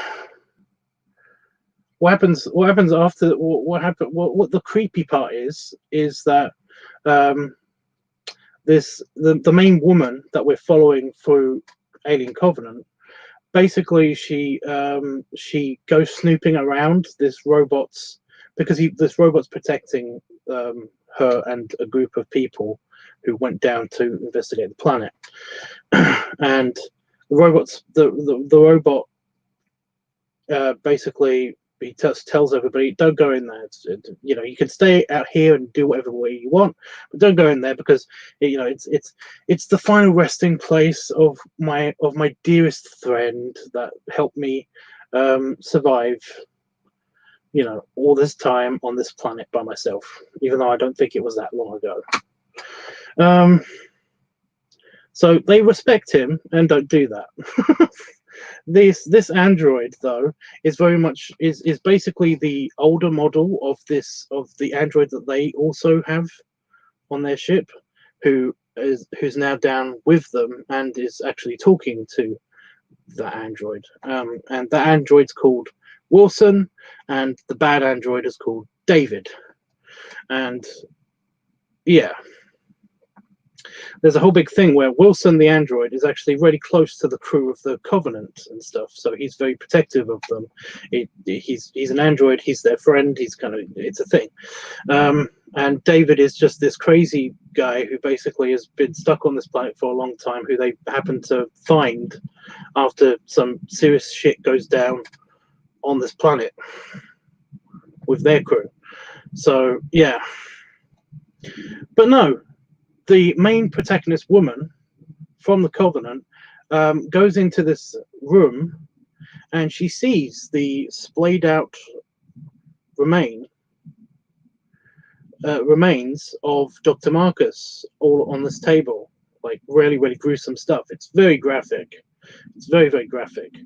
Speaker 1: what happens after what the creepy part is that the main woman that we're following through Alien Covenant, basically she goes snooping around this robot's, because this robot's protecting her and a group of people who went down to investigate the planet. And the robot basically he tells everybody, don't go in there. You know, you can stay out here and do whatever way you want, but don't go in there because it's the final resting place of my dearest friend that helped me survive, you know, all this time on this planet by myself, even though I don't think it was that long ago. So they respect him and don't do that. This android though is very much is basically the older model of the android that they also have on their ship, who's now down with them and is actually talking to that android. And that android's called Wilson, and the bad android is called David. And yeah, there's a whole big thing where Wilson the android is actually really close to the crew of the Covenant and stuff, so he's very protective of them. He's an android, he's their friend, it's a thing. And David is just this crazy guy who basically has been stuck on this planet for a long time, who they happen to find after some serious shit goes down on this planet with their crew. So yeah, but no, the main protagonist woman from the Covenant goes into this room and she sees the splayed out remains of Dr. Marcus all on this table, like really, really gruesome stuff. It's very graphic. It's very, very graphic.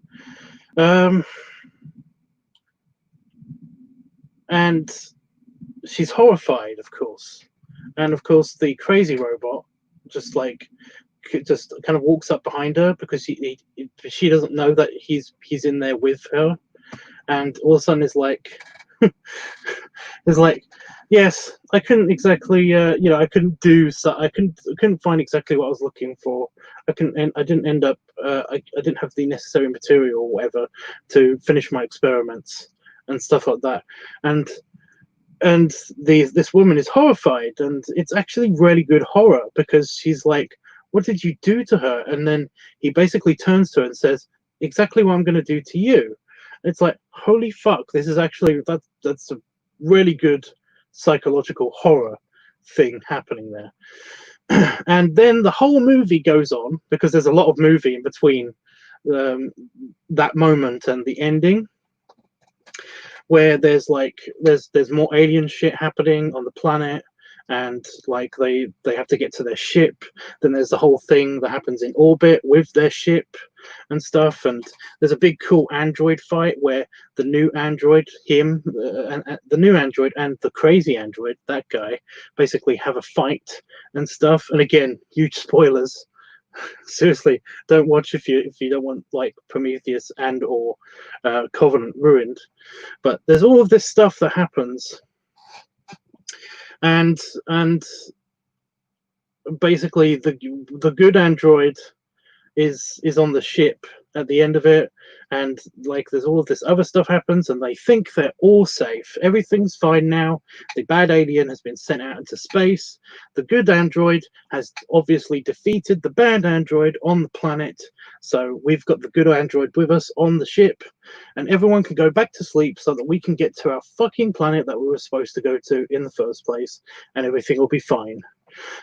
Speaker 1: And she's horrified, of course. And of course, the crazy robot just kind of walks up behind her because she doesn't know that he's in there with her, and all of a sudden is like, yes, I couldn't exactly, I couldn't do so. I couldn't find exactly what I was looking for. I didn't end up. I didn't have the necessary material or whatever to finish my experiments and stuff like that. And this woman is horrified, and it's actually really good horror because she's like, what did you do to her? And then he basically turns to her and says, exactly what I'm going to do to you. It's like, holy fuck, this is actually, that's a really good psychological horror thing happening there. And then the whole movie goes on, because there's a lot of movie in between that moment and the ending, where there's more alien shit happening on the planet, and like they have to get to their ship. Then there's the whole thing that happens in orbit with their ship and stuff, and there's a big cool android fight where the new android, the new android and the crazy android, that guy, basically have a fight and stuff. And again, huge spoilers. Seriously, don't watch if you don't want like Prometheus and or Covenant ruined. But there's all of this stuff that happens, and basically the good android is on the ship at the end of it, and like there's all of this other stuff happens, and they think they're all safe, everything's fine now. The bad alien has been sent out into space. The good android has obviously defeated the bad android on the planet, so we've got the good android with us on the ship, and everyone can go back to sleep so that we can get to our fucking planet that we were supposed to go to in the first place, and everything will be fine.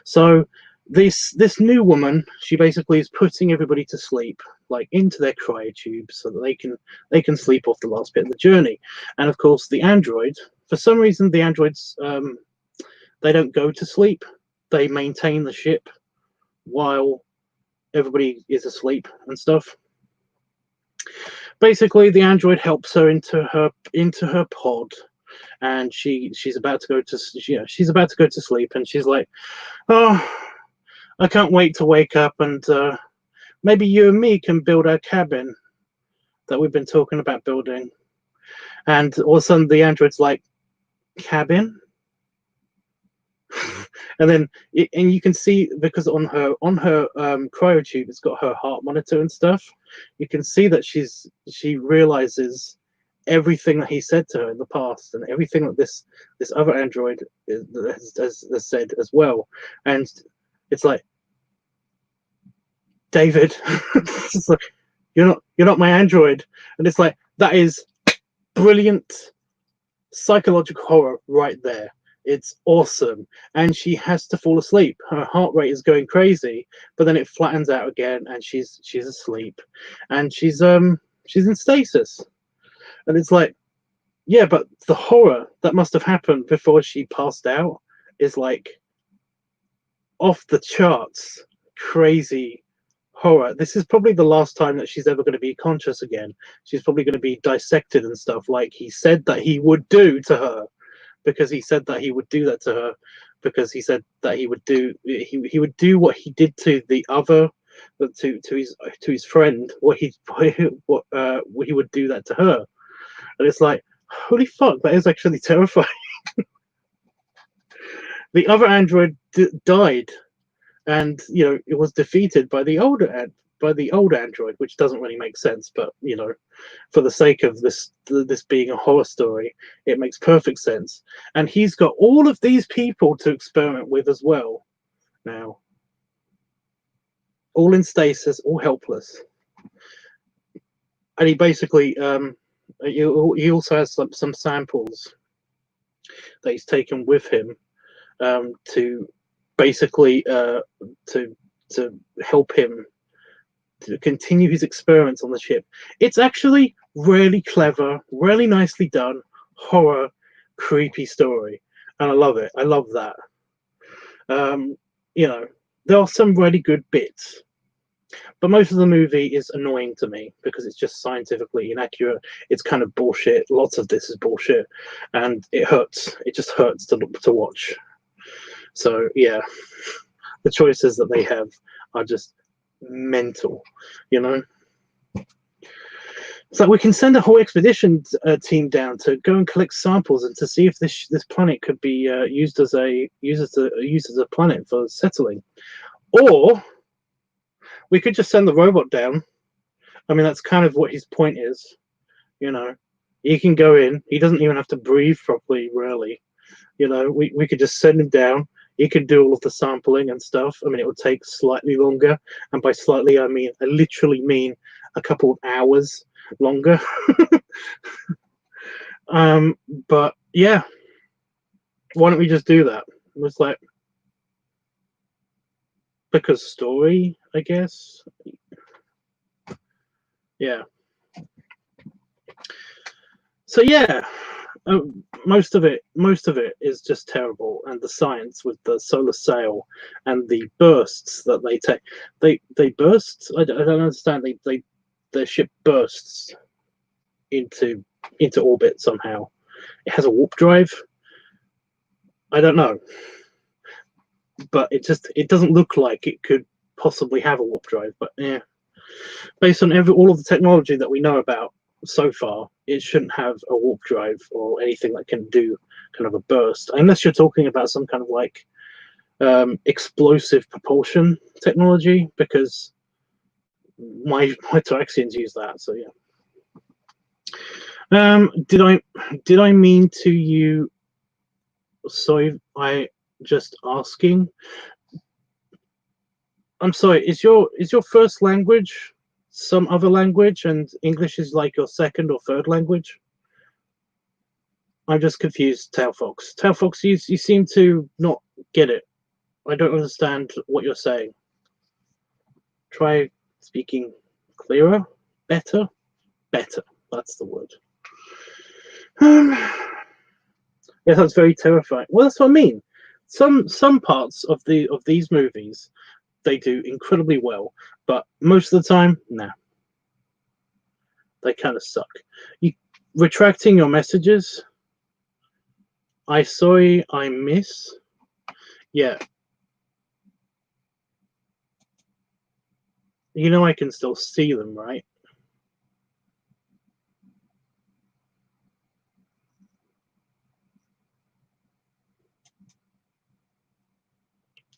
Speaker 1: So this new woman, she basically is putting everybody to sleep, like into their cryotubes, so that they can sleep off the last bit of the journey. And of course, the android, for some reason, the androids they don't go to sleep. They maintain the ship while everybody is asleep and stuff. Basically, the android helps her into her pod, and she's about to go to she's about to go to sleep, and she's like, oh, I can't wait to wake up, and maybe you and me can build our cabin that we've been talking about building. And all of a sudden the android's like, cabin? And then and you can see, because on her cryotube, it's got her heart monitor and stuff. You can see that she realizes everything that he said to her in the past, and everything that this other android has said as well. And it's like, David, it's like, you're not my android. And it's like, that is brilliant psychological horror right there. It's awesome. And she has to fall asleep. Her heart rate is going crazy, but then it flattens out again, and she's asleep, and she's in stasis. And it's like, yeah, but the horror that must have happened before she passed out is like off the charts crazy horror. This is probably the last time that she's ever going to be conscious again. She's probably going to be dissected and stuff, like he said that he would do to her, because he said that he would do that to her, because he said that he would do what he did to the other, to his friend, what he would do that to her. And it's like, holy fuck, that is actually terrifying. The other android died, and it was defeated by the old android, which doesn't really make sense, but for the sake of this being a horror story, it makes perfect sense. And he's got all of these people to experiment with as well now, all in stasis, all helpless. And he basically he also has some samples that he's taken with him to basically to help him to continue his experiments on the ship. It's actually really clever, really nicely done, horror, creepy story, and I love it. I love that. There are some really good bits, but most of the movie is annoying to me because it's just scientifically inaccurate. It's kind of bullshit. Lots of this is bullshit, and it hurts. It just hurts to watch. So yeah, the choices that they have are just mental, So we can send a whole expedition team down to go and collect samples and to see if this planet could be used as a planet for settling, or we could just send the robot down. I mean, that's kind of what his point is. He can go in. He doesn't even have to breathe properly, really. We could just send him down. He could do all of the sampling and stuff. I mean, it would take slightly longer, and by slightly, I literally mean a couple of hours longer. But yeah, why don't we just do that? It was like, because story, I guess. Yeah. So yeah, most of it is just terrible, and the science with the solar sail and the bursts that they take, they burst. I don't understand. Their ship bursts into orbit somehow. It has a warp drive. I don't know, but it doesn't look like it could possibly have a warp drive. But yeah, based on all of the technology that we know about so far, it shouldn't have a warp drive or anything that can do kind of a burst, unless you're talking about some kind of like explosive propulsion technology, because my Tyraxians use that. So yeah. Did I mean to you? Sorry, I just asking. I'm sorry. Is your first language some other language, and English is like your second or third language? I'm just confused, Tailfox. Tailfox, you seem to not get it. I don't understand what you're saying. Try speaking clearer, better. That's the word. Yeah, that's very terrifying. Well, that's what I mean. Some parts of these movies they do incredibly well, but most of the time, nah, they kind of suck. You retracting your messages. I sorry, I miss. Yeah. You know I can still see them, right?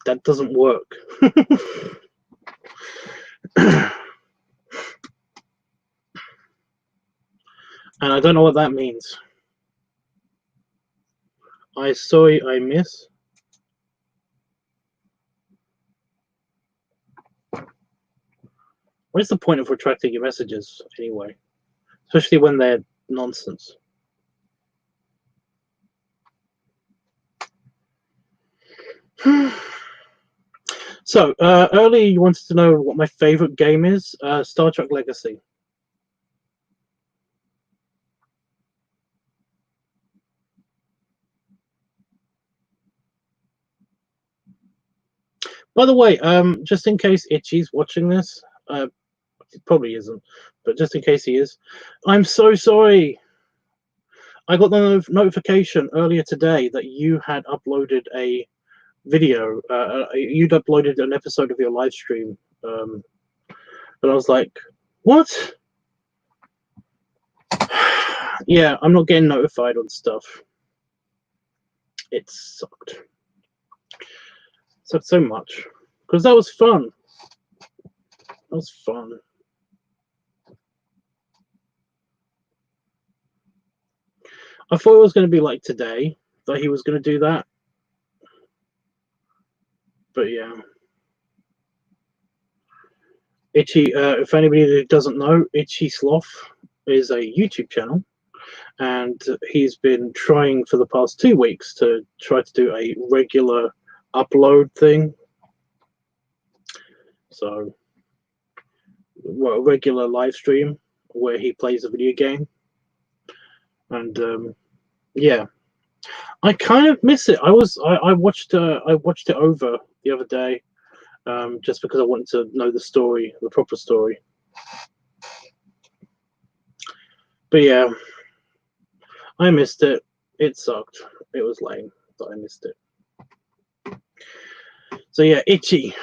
Speaker 1: That doesn't work. And I don't know what that means. I sorry, I miss. What is the point of retracting your messages anyway? Especially when they're nonsense. So, earlier you wanted to know what my favorite game is. Star Trek Legacy. By the way, just in case Itchy's watching this, it probably isn't, but just in case he is, I'm so sorry. I got the notification earlier today that you had uploaded a video. You'd uploaded an episode of your live stream, and I was like, "What?" Yeah, I'm not getting notified on stuff. It sucked. Sucked so much because that was fun. That was fun. I thought it was going to be like today that he was going to do that, but yeah. Itchy, if anybody doesn't know, Itchy Sloth is a YouTube channel, and he's been trying for the past 2 weeks to try to do a regular upload thing. So, well, a regular live stream where he plays a video game, and yeah, I kind of miss it. I watched it over the other day, just because I wanted to know the story, the proper story. But yeah, I missed it. It sucked. It was lame, but I missed it. So yeah, Itchy.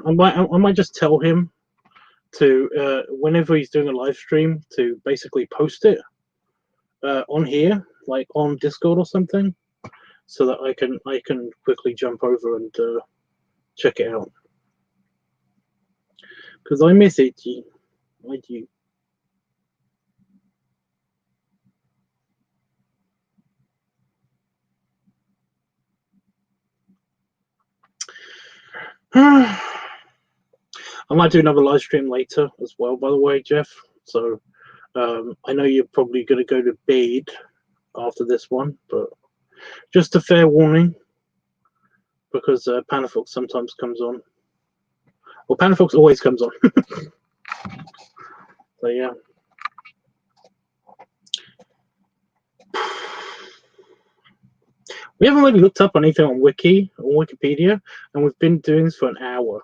Speaker 1: I might just tell him to whenever he's doing a live stream to basically post it on here, like on Discord or something, so that I can quickly jump over and check it out. Because I miss Itchy. I do. I might do another live stream later as well, by the way, Jeff. So I know you're probably going to go to bed after this one, but just a fair warning, because Panafox sometimes comes on. Well, Panafox always comes on. So yeah. We haven't really looked up anything on Wiki or Wikipedia, and we've been doing this for an hour.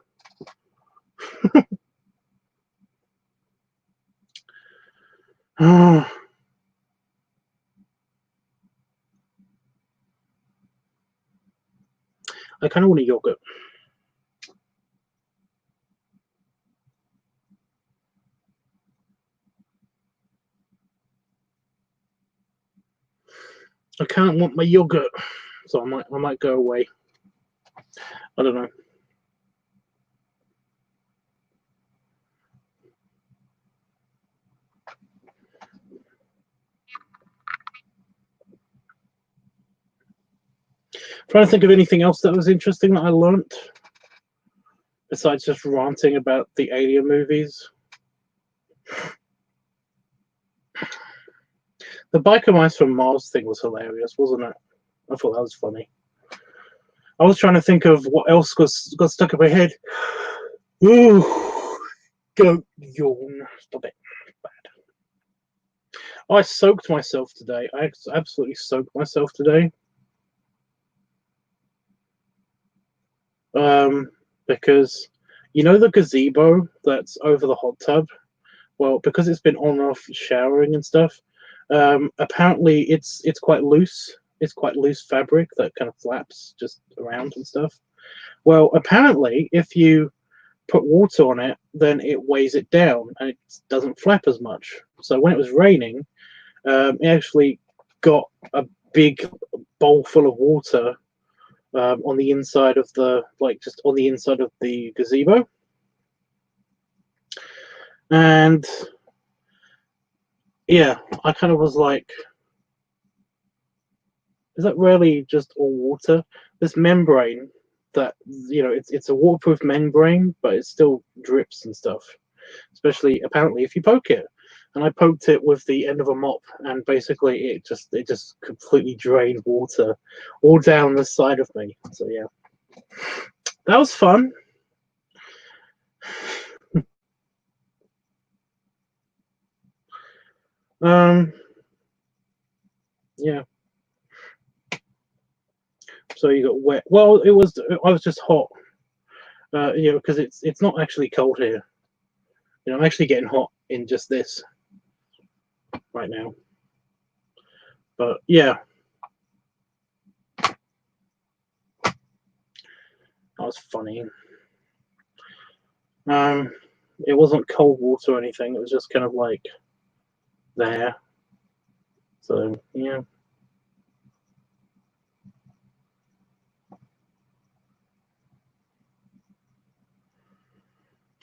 Speaker 1: I kind of want a yogurt. I can't want my yogurt, so I might go away. I don't know. Trying to think of anything else that was interesting that I learnt besides just ranting about the Alien movies. The biker mice from Mars thing was hilarious, wasn't it? I thought that was funny. I was trying to think of what else got stuck in my head. Ooh, go yawn. Stop it. Bad. Oh, I soaked myself today. I absolutely soaked myself today. Because you know the gazebo that's over the hot tub? Well, because it's been on and off showering and stuff, apparently it's quite loose. It's quite loose fabric that kind of flaps just around and stuff. Well, apparently, if you put water on it, then it weighs it down and it doesn't flap as much. So when it was raining, it actually got a big bowl full of water on the inside of the just on the inside of the gazebo, and yeah, I kind of was like, is that really just all water? This membrane that it's a waterproof membrane, but it still drips and stuff. Especially apparently if you poke it. And I poked it with the end of a mop, and basically it just completely drained water all down the side of me. So yeah, that was fun. Yeah. So you got wet. Well, I was just hot. Because it's not actually cold here. I'm actually getting hot in just this right now. But yeah, that was funny. It wasn't cold water or anything. It was just kind of like there. So yeah.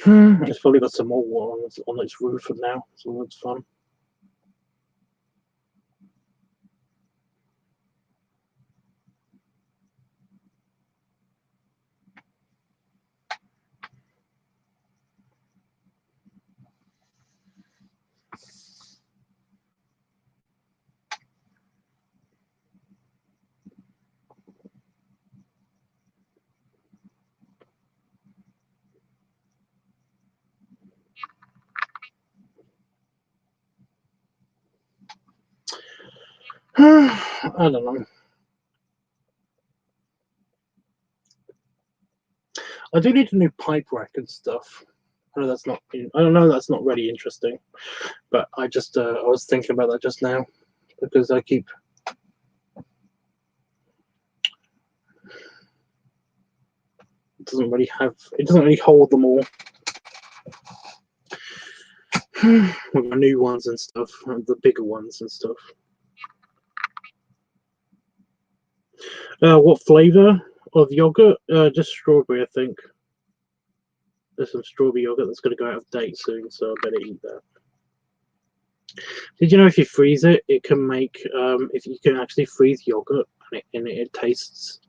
Speaker 1: It's probably got some more water on its roof now, so that's fun. I don't know. I do need a new pipe rack and stuff. I know that's not. I don't know. That's not really interesting, but I just I was thinking about that just now because I keep. It doesn't really have. It doesn't really hold them all. With the new ones and stuff, the bigger ones and stuff. What flavor of yogurt? Just strawberry, I think. There's some strawberry yogurt that's going to go out of date soon, so I better eat that. Did you know if you freeze it, it can make if you can actually freeze yogurt and it tastes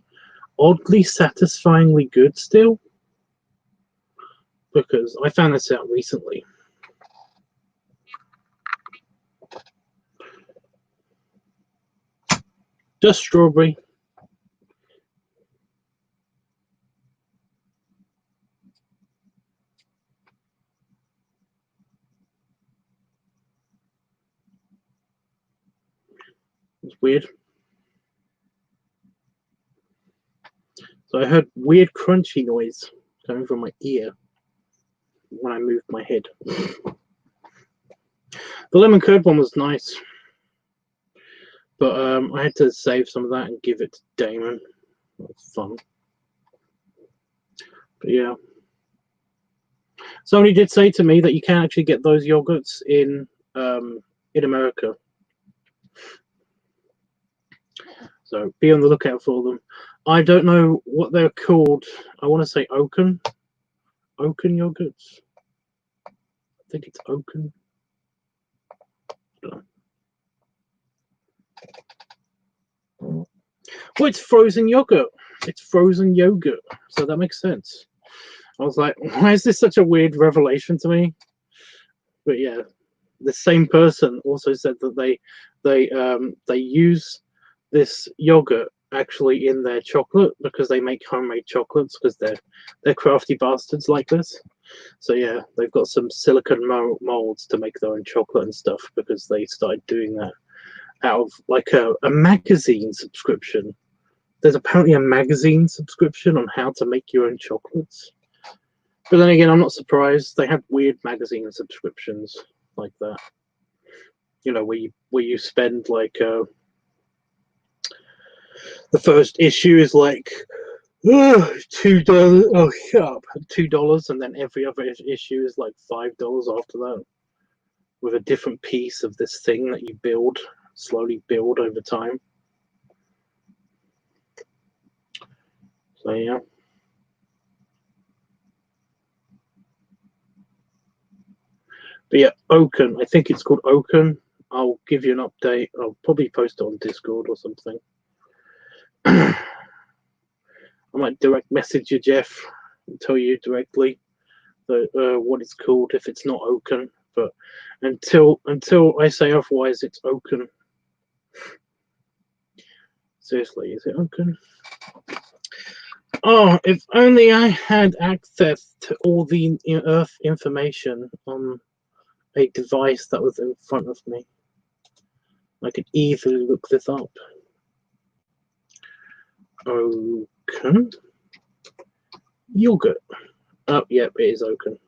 Speaker 1: oddly satisfyingly good still? Because I found this out recently. Just strawberry. It's weird. So I heard weird crunchy noise coming from my ear when I moved my head. The lemon curd one was nice, but I had to save some of that and give it to Damon. That was fun. But yeah, somebody did say to me that you can actually get those yogurts in America. So be on the lookout for them. I don't know what they're called. I want to say Oaken yogurts. I think it's Oaken. Well, it's frozen yogurt. It's frozen yogurt, so that makes sense. I was like, why is this such a weird revelation to me? But yeah, the same person also said that they use this yogurt actually in their chocolate because they make homemade chocolates because they're crafty bastards like this. So yeah, they've got some silicone molds to make their own chocolate and stuff because they started doing that out of like a magazine subscription. There's apparently a magazine subscription on how to make your own chocolates. But then again, I'm not surprised. They have weird magazine subscriptions like that. You know, where you spend like the first issue is like $2. Oh, shut up! $2, and then every other issue is like $5 after that, with a different piece of this thing that you slowly build over time. So yeah. But yeah, Oaken. I think it's called Oaken. I'll give you an update. I'll probably post it on Discord or something. I might direct message you, Jeff, and tell you directly that, what it's called if it's not Oaken. But until I say otherwise, it's Oaken. Seriously, is it Oaken? Oh, if only I had access to all the Earth information on a device that was in front of me. I could easily look this up. Oaken yogurt. Oh, yep, it is Oaken.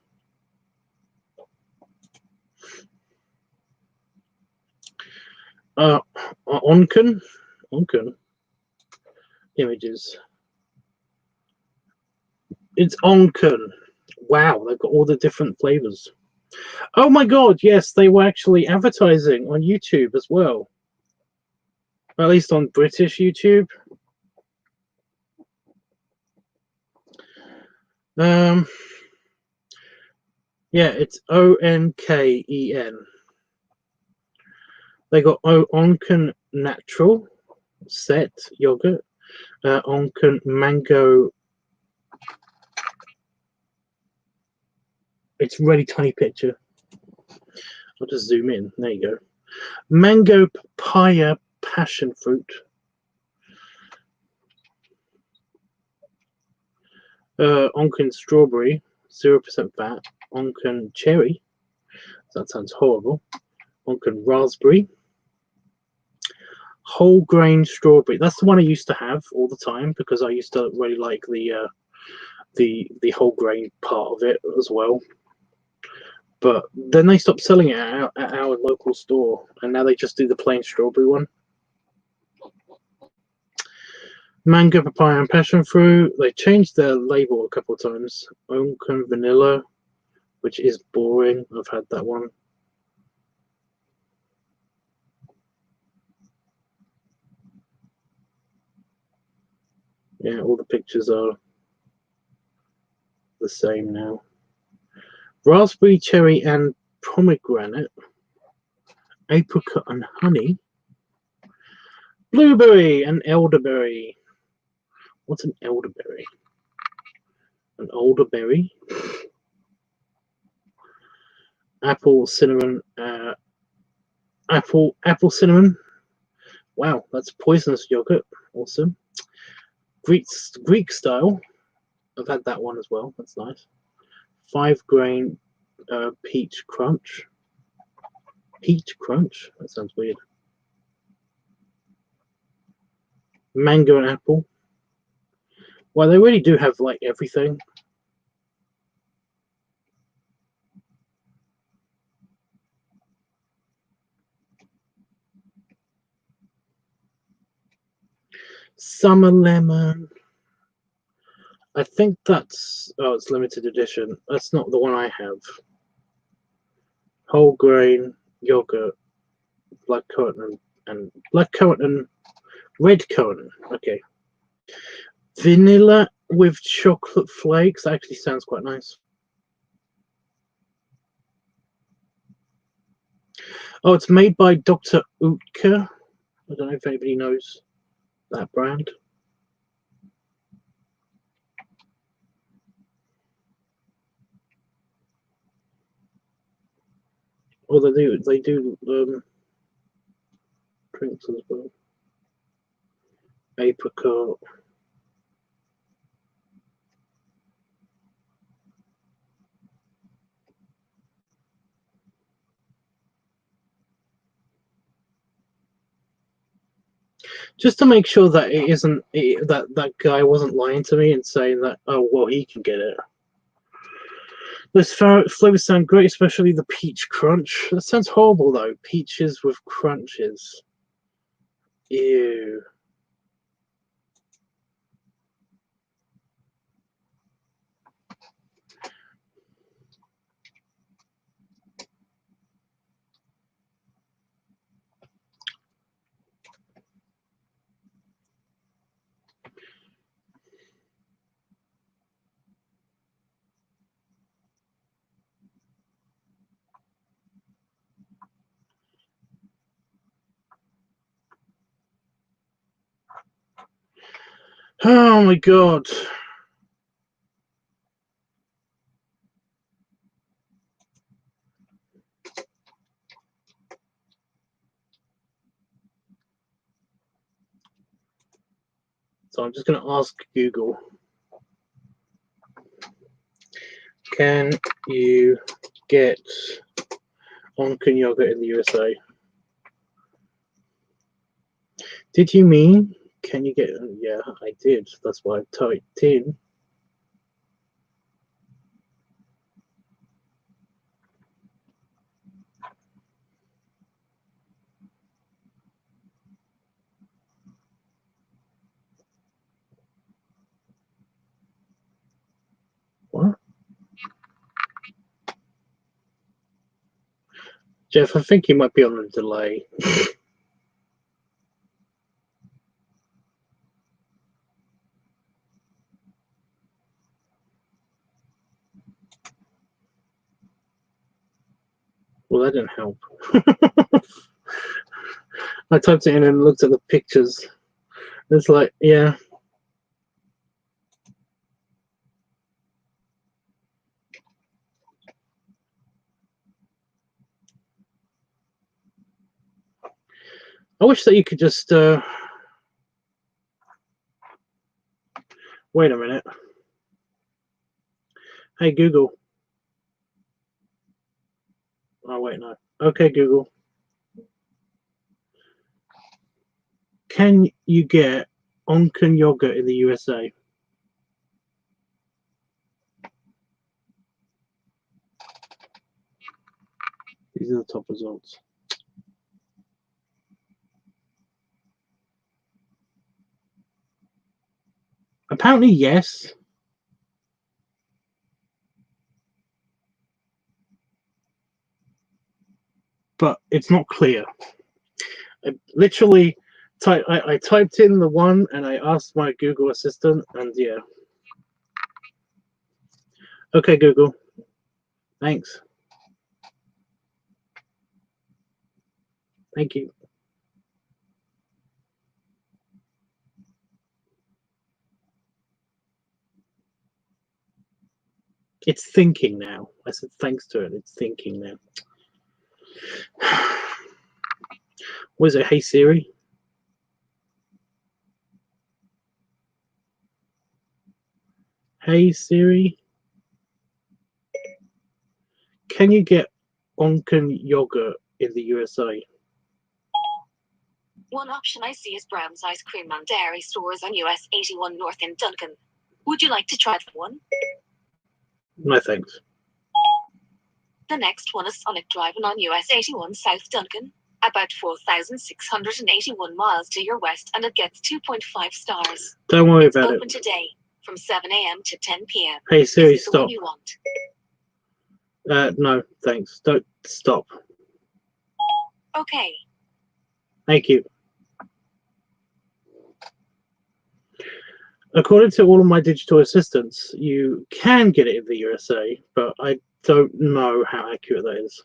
Speaker 1: Onken images. It's Onken. Wow, they've got all the different flavors. Oh my god, yes, they were actually advertising on YouTube as well. At least on British YouTube. Yeah, it's Onken. They got Onken Natural Set Yogurt, Onken Mango. It's really tiny picture. I'll just zoom in. There you go. Mango Papaya Passion Fruit. Onken Strawberry, 0% fat. Onken Cherry. That sounds horrible. Onken Raspberry. Whole grain strawberry. That's the one I used to have all the time because I used to really like the whole grain part of it as well. But then they stopped selling it at our local store, and now they just do the plain strawberry one. Mango, papaya, and passion fruit. They changed their label a couple of times. Onken vanilla, which is boring. I've had that one. Yeah, all the pictures are the same now. Raspberry, cherry, and pomegranate. Apricot and honey. Blueberry and elderberry. What's an elderberry? An elderberry. Apple, cinnamon. Apple cinnamon. Wow, that's poisonous yogurt. Awesome. Greek style. I've had that one as well. That's nice. 5-grain peach crunch. Peach crunch? That sounds weird. Mango and apple. Well, they really do have like everything. Summer lemon. I think that's it's limited edition. That's not the one I have. Whole grain yogurt, black currant and black currant and red currant. Okay. Vanilla with chocolate flakes actually sounds quite nice. Oh, it's made by Dr. Oetker. I don't know if anybody knows that brand. Oh, they do drinks as well. Apricot. Just to make sure that it isn't that guy wasn't lying to me and saying that, oh well, he can get it. Those flavors sound great, especially the peach crunch. That sounds horrible though. Peaches with crunches. Ew. Oh my god. So I'm just going to ask Google. Can you get Onken yogurt in the USA? Did you mean, can you get... Yeah, I did. That's why I typed in. What? Jeff, I think you might be on a delay. Well, that didn't help. I typed it in and looked at the pictures. It's like, yeah. I wish that you could just... Wait a minute. Hey, Google. Oh, wait, no. Okay, Google. Can you get Onken yogurt in the USA? These are the top results. Apparently, yes. But it's not clear. I literally I typed in the one and I asked my Google Assistant, and yeah. Okay, Google. Thanks. Thank you. It's thinking now. I said thanks to it. It's thinking now. What is it? Hey Siri? Hey Siri? Can you get Onken yogurt in the USA?
Speaker 2: One option I see is Brown's Ice Cream and Dairy Stores on US 81 North in Duncan. Would you like to try that one?
Speaker 1: No thanks.
Speaker 2: The next one is Sonic Driving on US 81 South Duncan. About 4,681 miles to your west, and it gets 2.5 stars.
Speaker 1: Don't worry
Speaker 2: It's
Speaker 1: about
Speaker 2: open
Speaker 1: it.
Speaker 2: today from 7 a.m. to 10 p.m.
Speaker 1: Hey Siri,
Speaker 2: Is it the one
Speaker 1: stop.
Speaker 2: you want?
Speaker 1: No, thanks. Don't stop.
Speaker 2: Okay.
Speaker 1: Thank you. According to all of my digital assistants, you can get it in the USA, but I don't know how accurate that is.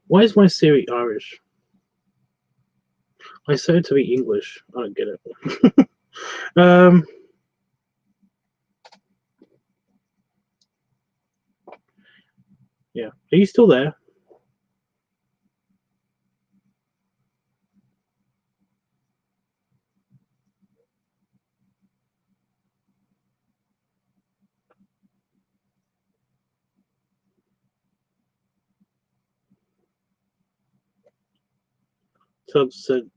Speaker 1: Why is my Siri Irish? I said it to be English. I don't get it. Yeah. Are you still there? Tubbs said,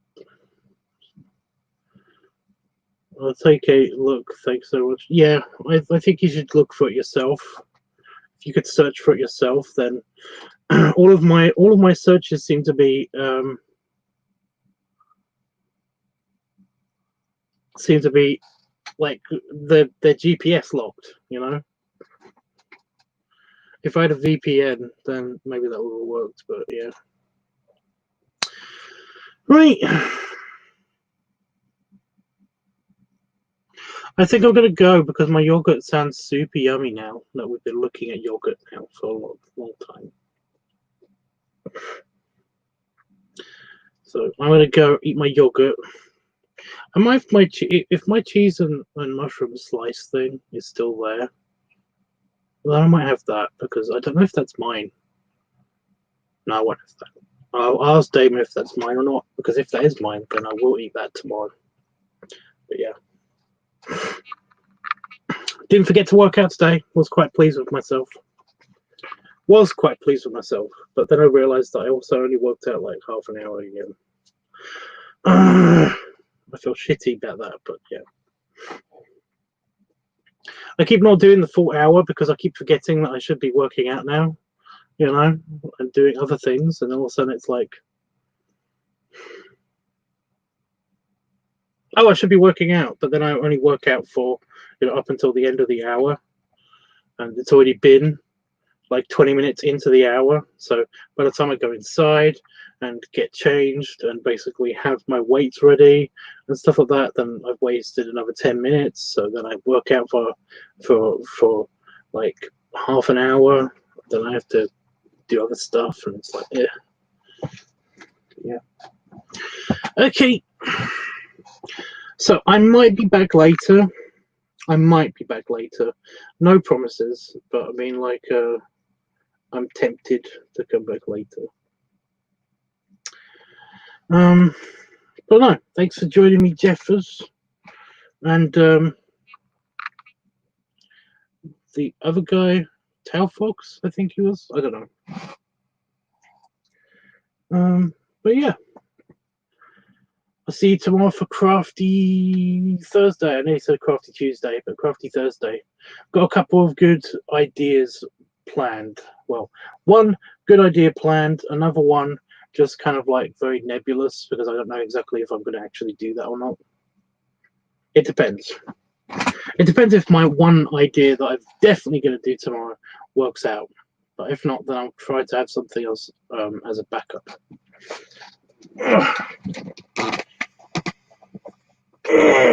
Speaker 1: I'll take a look. Thanks so much. Yeah, I think you should look for it yourself. If you could search for it yourself, then all of my searches seem to be like they're GPS locked, you know. If I had a VPN, then maybe that would have worked, but yeah. Right. I think I'm gonna go because my yogurt sounds super yummy now that we've been looking at yogurt now for a long time. So I'm gonna go eat my yogurt. I might if my cheese and mushroom slice thing is still there, then I might have that because I don't know if that's mine. No, I won't have that. I'll ask Damon if that's mine or not, because if that is mine, then I will eat that tomorrow. But yeah. Didn't forget to work out today. Was quite pleased with myself. Was quite pleased with myself, but then I realised that I also only worked out like half an hour again. I feel shitty about that, but yeah. I keep not doing the full hour because I keep forgetting that I should be working out now, you know, and doing other things, and all of a sudden it's like, oh, I should be working out, but then I only work out for, you know, up until the end of the hour, and it's already been like 20 minutes into the hour. So by the time I go inside and get changed and basically have my weights ready and stuff like that, then I've wasted another 10 minutes. So then I work out for like half an hour. Then I have to do other stuff, and it's like, yeah. Okay. So I might be back later. No promises, but I mean, like, I'm tempted to come back later. But no, thanks for joining me, Jeffers. And the other guy, Tail Fox, I think he was. I don't know. But yeah. I'll see you tomorrow for Crafty Thursday. I know you said Crafty Tuesday, but Crafty Thursday. Got a couple of good ideas planned. Well, one good idea planned, another one just kind of like very nebulous because I don't know exactly if I'm going to actually do that or not. It depends. It depends if my one idea that I'm definitely going to do tomorrow works out. But if not, then I'll try to have something else as a backup.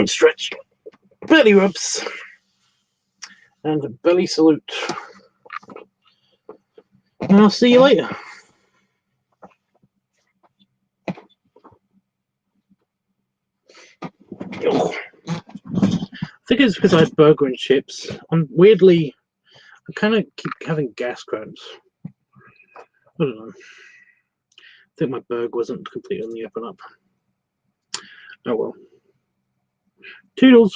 Speaker 1: Stretch. Belly rubs. And a belly salute. And I'll see you later. Oh. I think it's because I had burger and chips. I kind of keep having gas cramps. I don't know. I think my burger wasn't completely on the up and up. Oh well. Toodles.